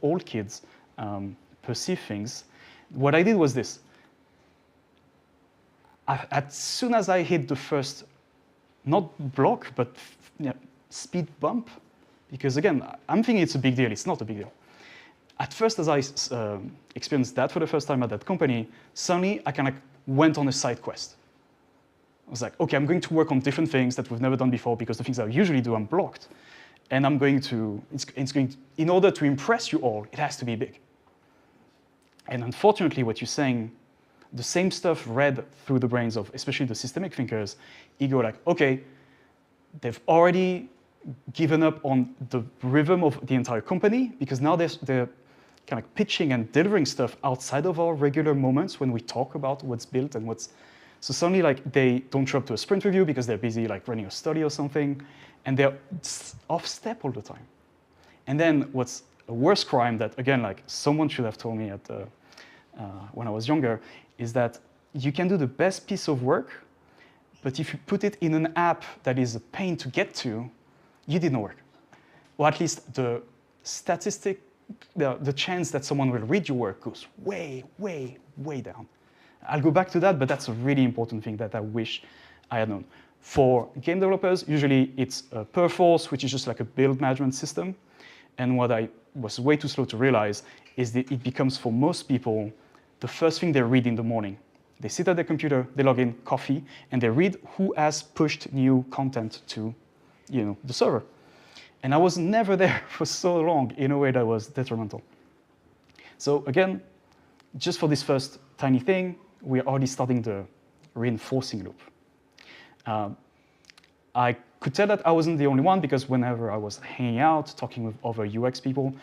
Speaker 9: old kids perceive things, what I did was this. As soon as I hit the first, not block, but speed bump, because again, I'm thinking it's a big deal. It's not a big deal. At first, as I experienced that for the first time at that company, suddenly I kind of went on a side quest. I was like, okay, I'm going to work on different things that we've never done before because the things I usually do, I'm blocked. and I'm going to, in order to impress you all, it has to be big. And unfortunately, what you're saying, the same stuff read through the brains of especially the systemic thinkers, you go like, okay, they've already given up on the rhythm of the entire company because now they're kind of pitching and delivering stuff outside of our regular moments when we talk about what's built and what's. So suddenly, like, they don't show up to a sprint review because they're busy like running a study or something, and they're off step all the time. And then what's a worse crime that, again, like someone should have told me at when I was younger, is that you can do the best piece of work, but if you put it in an app that is a pain to get to, you did no work. Or at least the statistic, the chance that someone will read your work goes way, way, way down. I'll go back to that, but that's a really important thing that I wish I had known. For game developers, usually it's Perforce, which is just like a build management system. And what I was way too slow to realize is that it becomes, for most people, the first thing they read in the morning. They sit at their computer, they log in, coffee, and they read who has pushed new content to, the server. And I was never there for so long in a way that was detrimental. So again, just for this first tiny thing, we're already starting the reinforcing loop. I could tell that I wasn't the only one because whenever I was hanging out, talking with other UX people,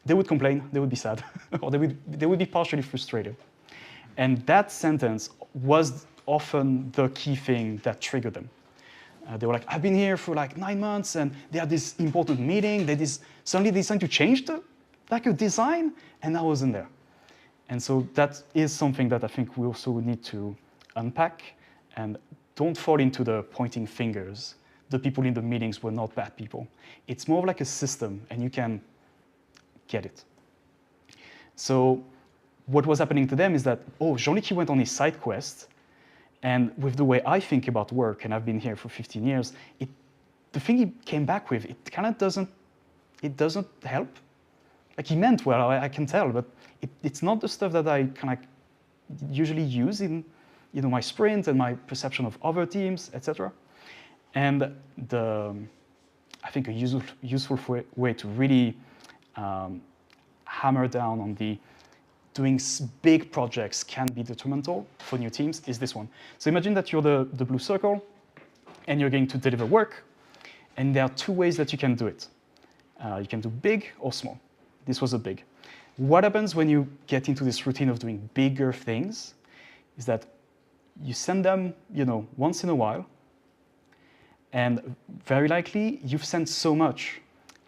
Speaker 9: they would complain, they would be sad, or they would be partially frustrated. And that sentence was often the key thing that triggered them. They were like, I've been here for like 9 months, and they had this important meeting. Suddenly they decided to change a design, and I wasn't there. And so that is something that I think we also need to unpack, and don't fall into the pointing fingers. The people in the meetings were not bad people. It's more like a system, and you can get it. So what was happening to them is that, Jean-Luc went on his side quest, and with the way I think about work, and I've been here for 15 years, the thing he came back with, it kind of doesn't help. Like, he meant well, I can tell, but it's not the stuff that I kind of usually use in my sprint and my perception of other teams, etc. And I think a useful way to really hammer down on doing big projects can be detrimental for new teams is this one. So imagine that you're the blue circle and you're going to deliver work, and there are 2 ways that you can do it. You can do big or small. This was a big. What happens when you get into this routine of doing bigger things is that you send them, once in a while, and very likely you've sent so much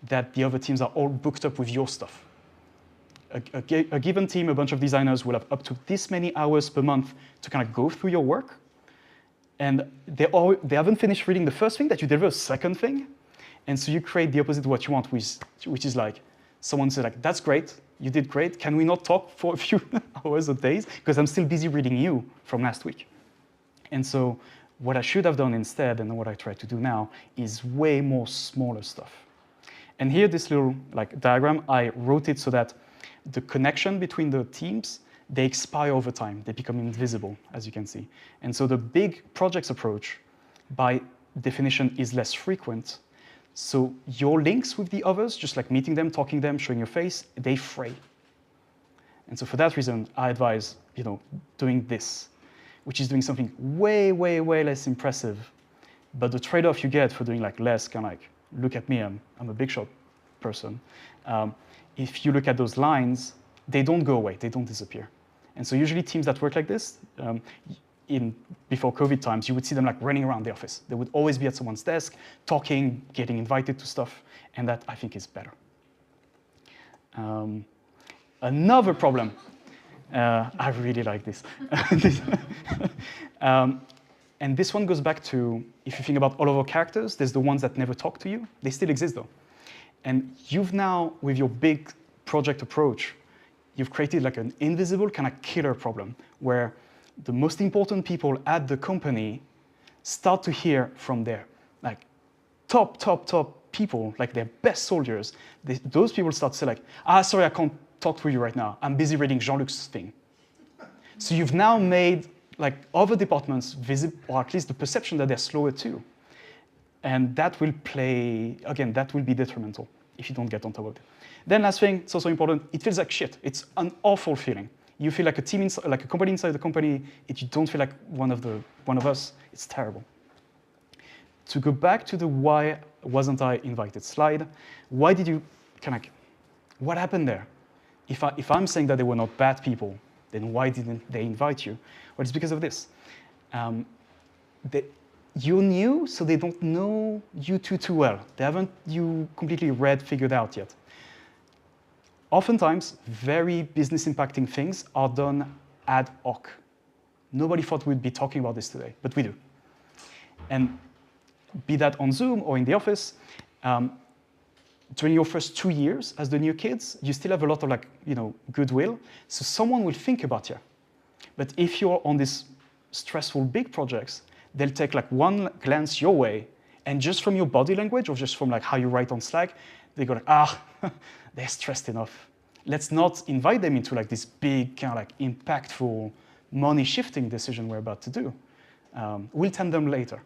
Speaker 9: that the other teams are all booked up with your stuff. A given team, a bunch of designers will have up to this many hours per month to kind of go through your work, and they haven't finished reading the first thing that you deliver a second thing, and so you create the opposite of what you want, which is like someone says like, that's great, you did great, can we not talk for a few hours or days because I'm still busy reading you from last week. And so what I should have done instead, and what I try to do now, is way more smaller stuff. And here, this little diagram, I wrote it so that the connection between the teams, they expire over time. They become invisible, as you can see. And so the big projects approach, by definition, is less frequent. So your links with the others, just like meeting them, talking to them, showing your face, they fray. And so for that reason, I advise doing this, which is doing something way, way, way less impressive. But the trade-off you get for doing less, kind of look at me, I'm a big shot person. If you look at those lines, they don't go away, they don't disappear. And so usually teams that work like this, before COVID times, you would see them running around the office. They would always be at someone's desk, talking, getting invited to stuff, and that I think is better. Another problem, I really like this. And this one goes back to, if you think about all of our characters, there's the ones that never talk to you. They still exist though. And you've now, with your big project approach, you've created an invisible kind of killer problem where the most important people at the company start to hear from their top people, their best soldiers. Those people start to say sorry, I can't talk to you right now. I'm busy reading Jean-Luc's thing. So you've now made other departments visible, or at least the perception that they're slower too. And that will play, again, that will be detrimental if you don't get on top of it. Then last thing, it's also important, it feels like shit. It's an awful feeling. You feel like a team, like a company inside the company. If you don't feel like one of us, it's terrible. To go back to the why wasn't I invited slide, why did you, what happened there? If I'm saying that they were not bad people, then why didn't they invite you? Well, it's because of this. You're new, so they don't know you too well. They haven't you completely figured out yet. Oftentimes, very business impacting things are done ad hoc. Nobody thought we'd be talking about this today, but we do. And be that on Zoom or in the office, during your first 2 years as the new kids, you still have a lot of goodwill, so someone will think about you. But if you're on these stressful big projects, they'll take one glance your way, and just from your body language or just from how you write on Slack, they go they're stressed enough. Let's not invite them into this big impactful money shifting decision we're about to do. We'll tell them later.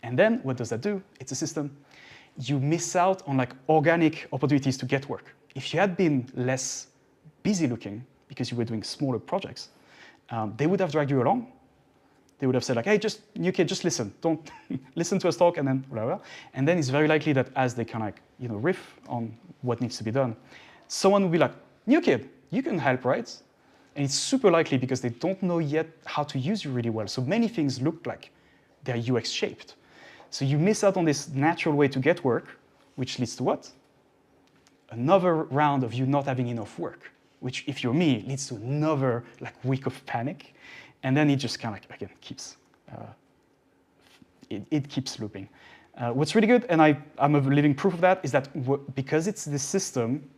Speaker 9: And then what does that do? It's a system. You miss out on organic opportunities to get work. If you had been less busy looking because you were doing smaller projects, they would have dragged you along. They would have said hey, new kid, just listen. Don't listen to us talk and then whatever. And then it's very likely that as they can riff on what needs to be done, someone will be new kid, you can help, right? And it's super likely because they don't know yet how to use you really well. So many things look like they're UX shaped. So you miss out on this natural way to get work, which leads to what? Another round of you not having enough work, which if you're me, leads to another week of panic. And then it just again, keeps, it keeps looping. What's really good, and I'm a living proof of that, is that because it's this system,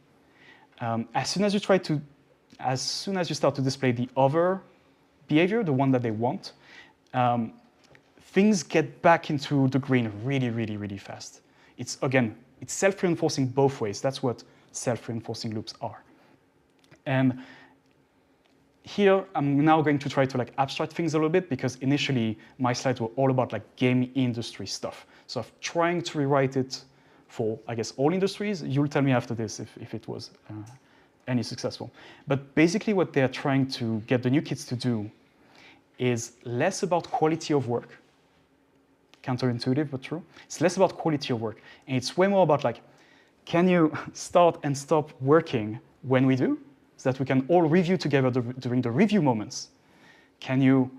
Speaker 9: as soon as you start to display the other behavior, the one that they want, things get back into the green really, really, really fast. It's self-reinforcing both ways. That's what self-reinforcing loops are. And here, I'm now going to try to abstract things a little bit because initially my slides were all about game industry stuff. So I'm trying to rewrite it for, I guess, all industries. You'll tell me after this if it was any successful. But basically what they're trying to get the new kids to do is less about quality of work. Counterintuitive, but true. It's less about quality of work. And it's way more about can you start and stop working when we do? So that we can all review together during the review moments. Can you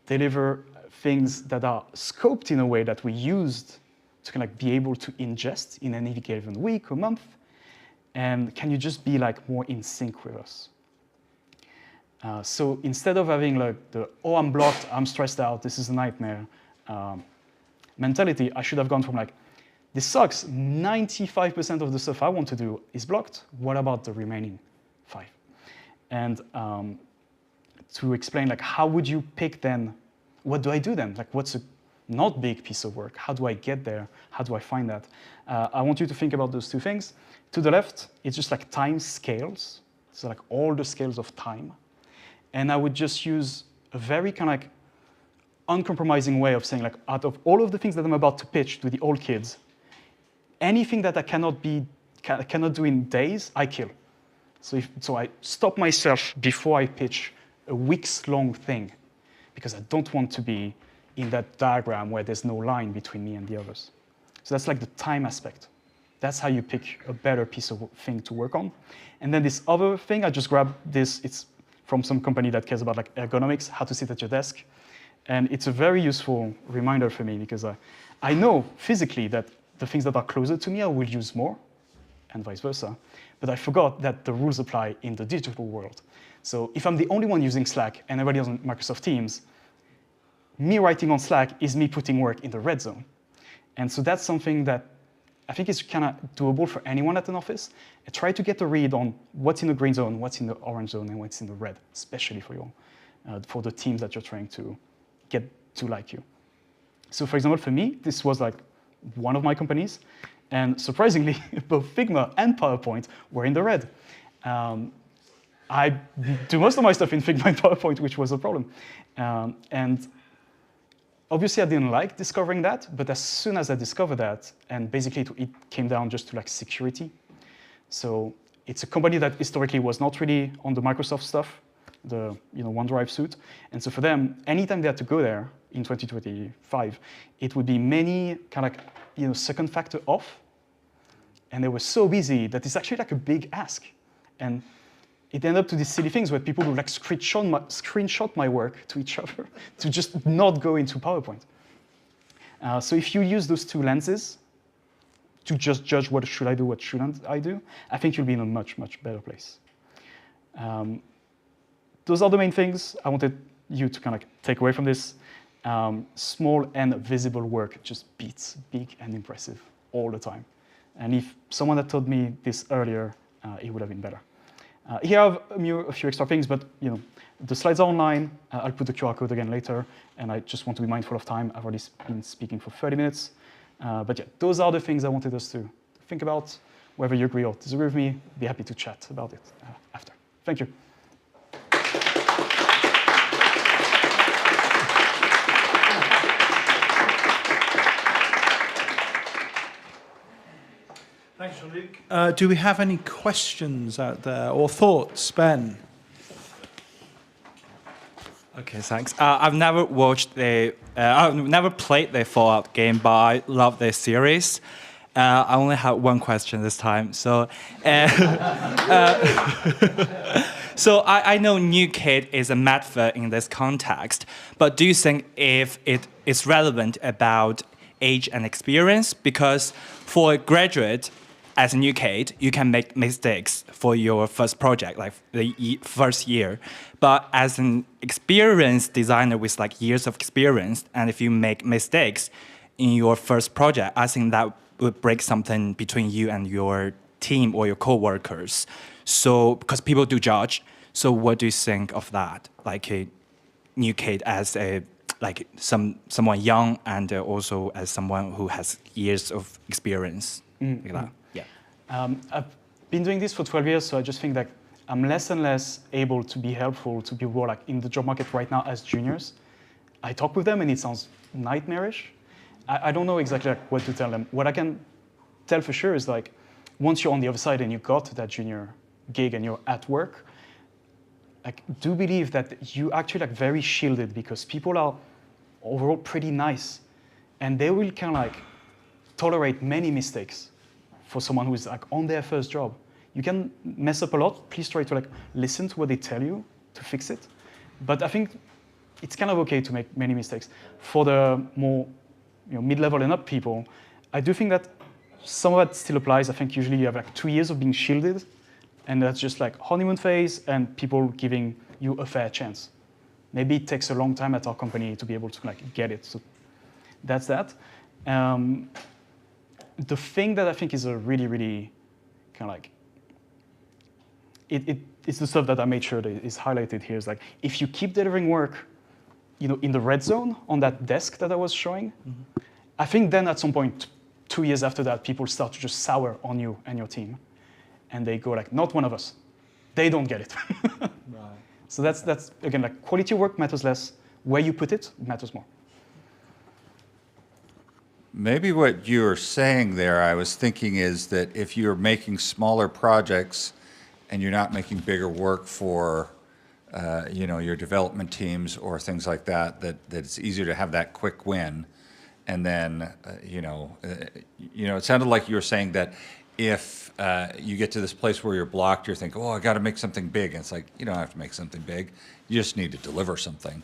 Speaker 9: deliver things that are scoped in a way that we used to be able to ingest in any given week or month? And can you just be more in sync with us? So instead of having I'm blocked, I'm stressed out, this is a nightmare mentality, I should have gone from this sucks, 95% of the stuff I want to do is blocked. What about the remaining 5? And to explain how would you pick then, what do I do then? What's a not big piece of work? How do I get there? How do I find that? I want you to think about those two things. To the left, it's just time scales. So all the scales of time. And I would just use a very uncompromising way of saying out of all of the things that I'm about to pitch to the old kids, anything that I cannot do in days, I kill. So I stop myself before I pitch a weeks-long thing because I don't want to be in that diagram where there's no line between me and the others. So that's the time aspect. That's how you pick a better piece of thing to work on. And then this other thing, I just grabbed this. It's from some company that cares about ergonomics, how to sit at your desk. And it's a very useful reminder for me because I know physically that the things that are closer to me I will use more and vice versa. But I forgot that the rules apply in the digital world. So if I'm the only one using Slack and everybody else on Microsoft Teams, me writing on Slack is me putting work in the red zone. And so that's something that I think is doable for anyone at an office. Try to get a read on what's in the green zone, what's in the orange zone, and what's in the red, especially for the teams that you're trying to get to like you. So for example, for me, this was one of my companies. And surprisingly, both Figma and PowerPoint were in the red. I do most of my stuff in Figma and PowerPoint, which was a problem. And obviously I didn't like discovering that, but as soon as I discovered that, and basically it came down just to like security. So it's a company that historically was not really on the Microsoft stuff, the OneDrive suite. And so for them, anytime they had to go there in 2025, it would be many kind of like, second factor off. And they were so busy that it's actually like a big ask. And it ended up to these silly things where people would like screenshot my work to each other to just not go into PowerPoint. So if you use those two lenses to just judge what should I do, what shouldn't I do, I think you'll be in a much, much better place. Those are the main things I wanted you to kind of take away from this. Small and visible work just beats big and impressive all the time. And if someone had told me this earlier, it would have been better. Here I have a few extra things, but the slides are online. I'll put the QR code again later, and I just want to be mindful of time. I've already been speaking for 30 minutes. But yeah, those are the things I wanted us to think about. Whether you agree or disagree with me, be happy to chat about it after. Thank you.
Speaker 2: Thanks, Jean-Luc. Do we have any questions out there or thoughts, Ben?
Speaker 4: Okay, thanks. I've never watched I've never played the Fallout game, but I love this series. I only have one question this time. So, so I know new kid is a metaphor in this context, but do you think if it is relevant about age and experience? Because for a graduate, as a new kid, you can make mistakes for your first project, like the first year. But as an experienced designer with like years of experience, and if you make mistakes in your first project, I think that would break something between you and your team or your co-workers. So, because people do judge. So what do you think of that? Like a new kid as a like someone young and also as someone who has years of experience. Like that. Yeah.
Speaker 9: I've been doing this for 12 years, so I just think that I'm less and less able to be helpful to people who are like in the job market right now as juniors. I talk with them and it sounds nightmarish. I don't know exactly like what to tell them. What I can tell for sure is like, once you're on the other side and you got that junior gig and you're at work, like do believe that you actually like very shielded because people are overall pretty nice and they will kind of like tolerate many mistakes for someone who is like on their first job. You can mess up a lot. Please try to like listen to what they tell you to fix it. But I think it's kind of okay to make many mistakes. For the more mid-level and up people, I do think that some of that still applies. I think usually you have like 2 years of being shielded, and that's just like honeymoon phase and people giving you a fair chance. Maybe it takes a long time at our company to be able to like get it. So that's that. The thing that I think is a really, really kind of like, it's the stuff that I made sure that is highlighted here is like, if you keep delivering work, in the red zone on that desk that I was showing, I think then at some point, 2 years after that, people start to just sour on you and your team. And they go like, not one of us. They don't get it. Right. So that's again, like quality work matters less. Where you put it matters more.
Speaker 8: Maybe what you're saying there, I was thinking, is that if you're making smaller projects and you're not making bigger work for your development teams or things like that, that it's easier to have that quick win. And then, it sounded like you were saying that if you get to this place where you're blocked, you're thinking, I got to make something big. And it's like, you don't have to make something big. You just need to deliver something.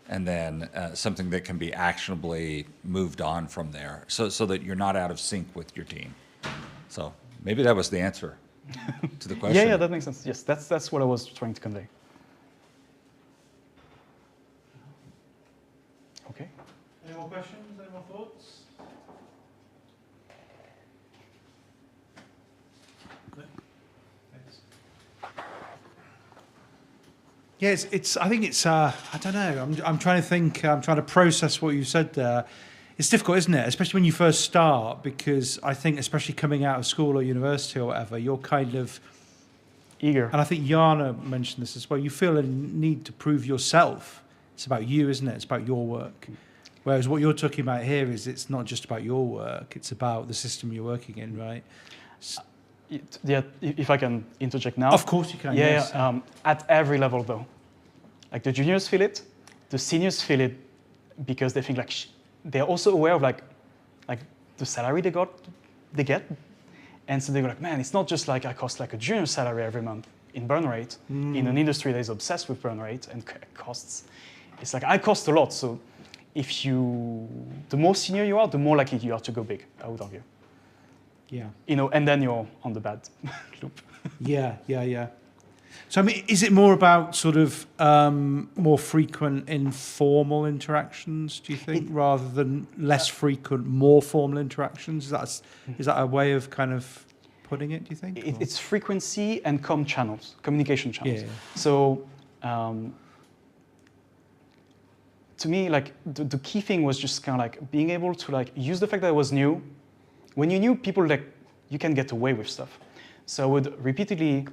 Speaker 8: And then something that can be actionably moved on from there so that you're not out of sync with your team. So maybe that was the answer to the question.
Speaker 9: Yeah, that makes sense. Yes, that's what I was trying to convey. Okay.
Speaker 2: Any more questions? Any more thoughts? No? Thanks. Yeah, I think it's, I don't know, I'm trying to think, I'm trying to process what you said there. It's difficult, isn't it? Especially when you first start, because I think especially coming out of school or university or whatever, you're kind of
Speaker 9: eager.
Speaker 2: And I think Yana mentioned this as well. You feel a need to prove yourself. It's about you, isn't it? It's about your work. Whereas what you're talking about here is it's not just about your work, it's about the system you're working in, right?
Speaker 9: Yeah, if I can interject now.
Speaker 2: Of course you can,
Speaker 9: Yeah,
Speaker 2: yes.
Speaker 9: at every level though. Like the juniors feel it, the seniors feel it because they think like, they're also aware of like the salary they get. And so they go like, man, it's not just like I cost like a junior salary every month in burn rate, in an industry that is obsessed with burn rate and costs. It's like, I cost a lot, so the more senior you are, the more likely you are to go big, I would argue.
Speaker 2: Yeah.
Speaker 9: And then you're on the bad loop.
Speaker 2: Yeah. So, I mean, is it more about sort of more frequent informal interactions, do you think, rather than less frequent, more formal interactions? Is that a way of kind of putting it, do you think?
Speaker 9: It's frequency and communication channels.
Speaker 2: Yeah.
Speaker 9: So, to me, like, the key thing was just kind of like being able to like use the fact that it was new. When you knew people, like, you can get away with stuff. So I would repeatedly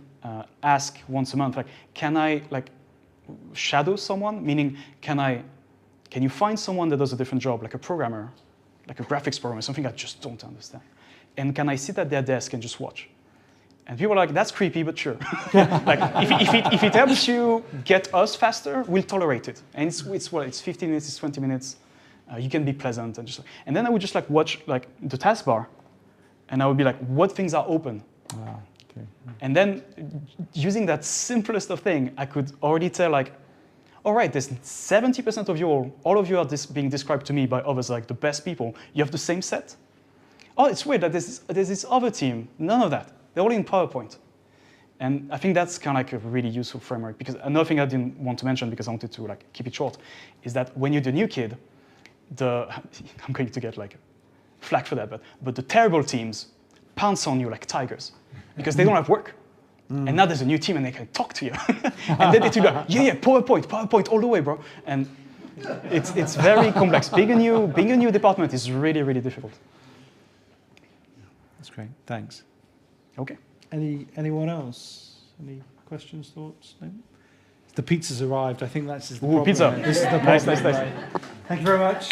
Speaker 9: ask once a month, like, can I like shadow someone? Meaning, can you find someone that does a different job, like a programmer, like a graphics programmer, something I just don't understand? And can I sit at their desk and just watch? And people are like, that's creepy, but sure. Like, if it helps you get us faster, we'll tolerate it. And it's 15 minutes, it's 20 minutes. You can be pleasant and then I would just like watch like the taskbar, and I would be like, what things are open?
Speaker 2: Wow. Okay.
Speaker 9: And then using that simplest of thing, I could already tell like, all right, there's 70% of you, all of you are being described to me by others like the best people. You have the same set. Oh, it's weird that there's this other team. None of that. They're all in PowerPoint. And I think that's kind of like a really useful framework, because another thing I didn't want to mention because I wanted to like keep it short is that when you're the new kid, I'm going to get like flack for that, but the terrible teams pounce on you like tigers because they don't have work. And now there's a new team and they can talk to you. And then they tell you, like, yeah, PowerPoint all the way, bro. And it's very complex. Being a new department is really, really difficult.
Speaker 2: That's great. Thanks.
Speaker 9: Okay.
Speaker 2: Anyone else? Any questions, thoughts? No? The pizza's arrived. I think that's the
Speaker 9: Ooh,
Speaker 2: problem.
Speaker 9: pizza.
Speaker 2: This is the
Speaker 9: Nice.
Speaker 2: problem, right? Thank you very much.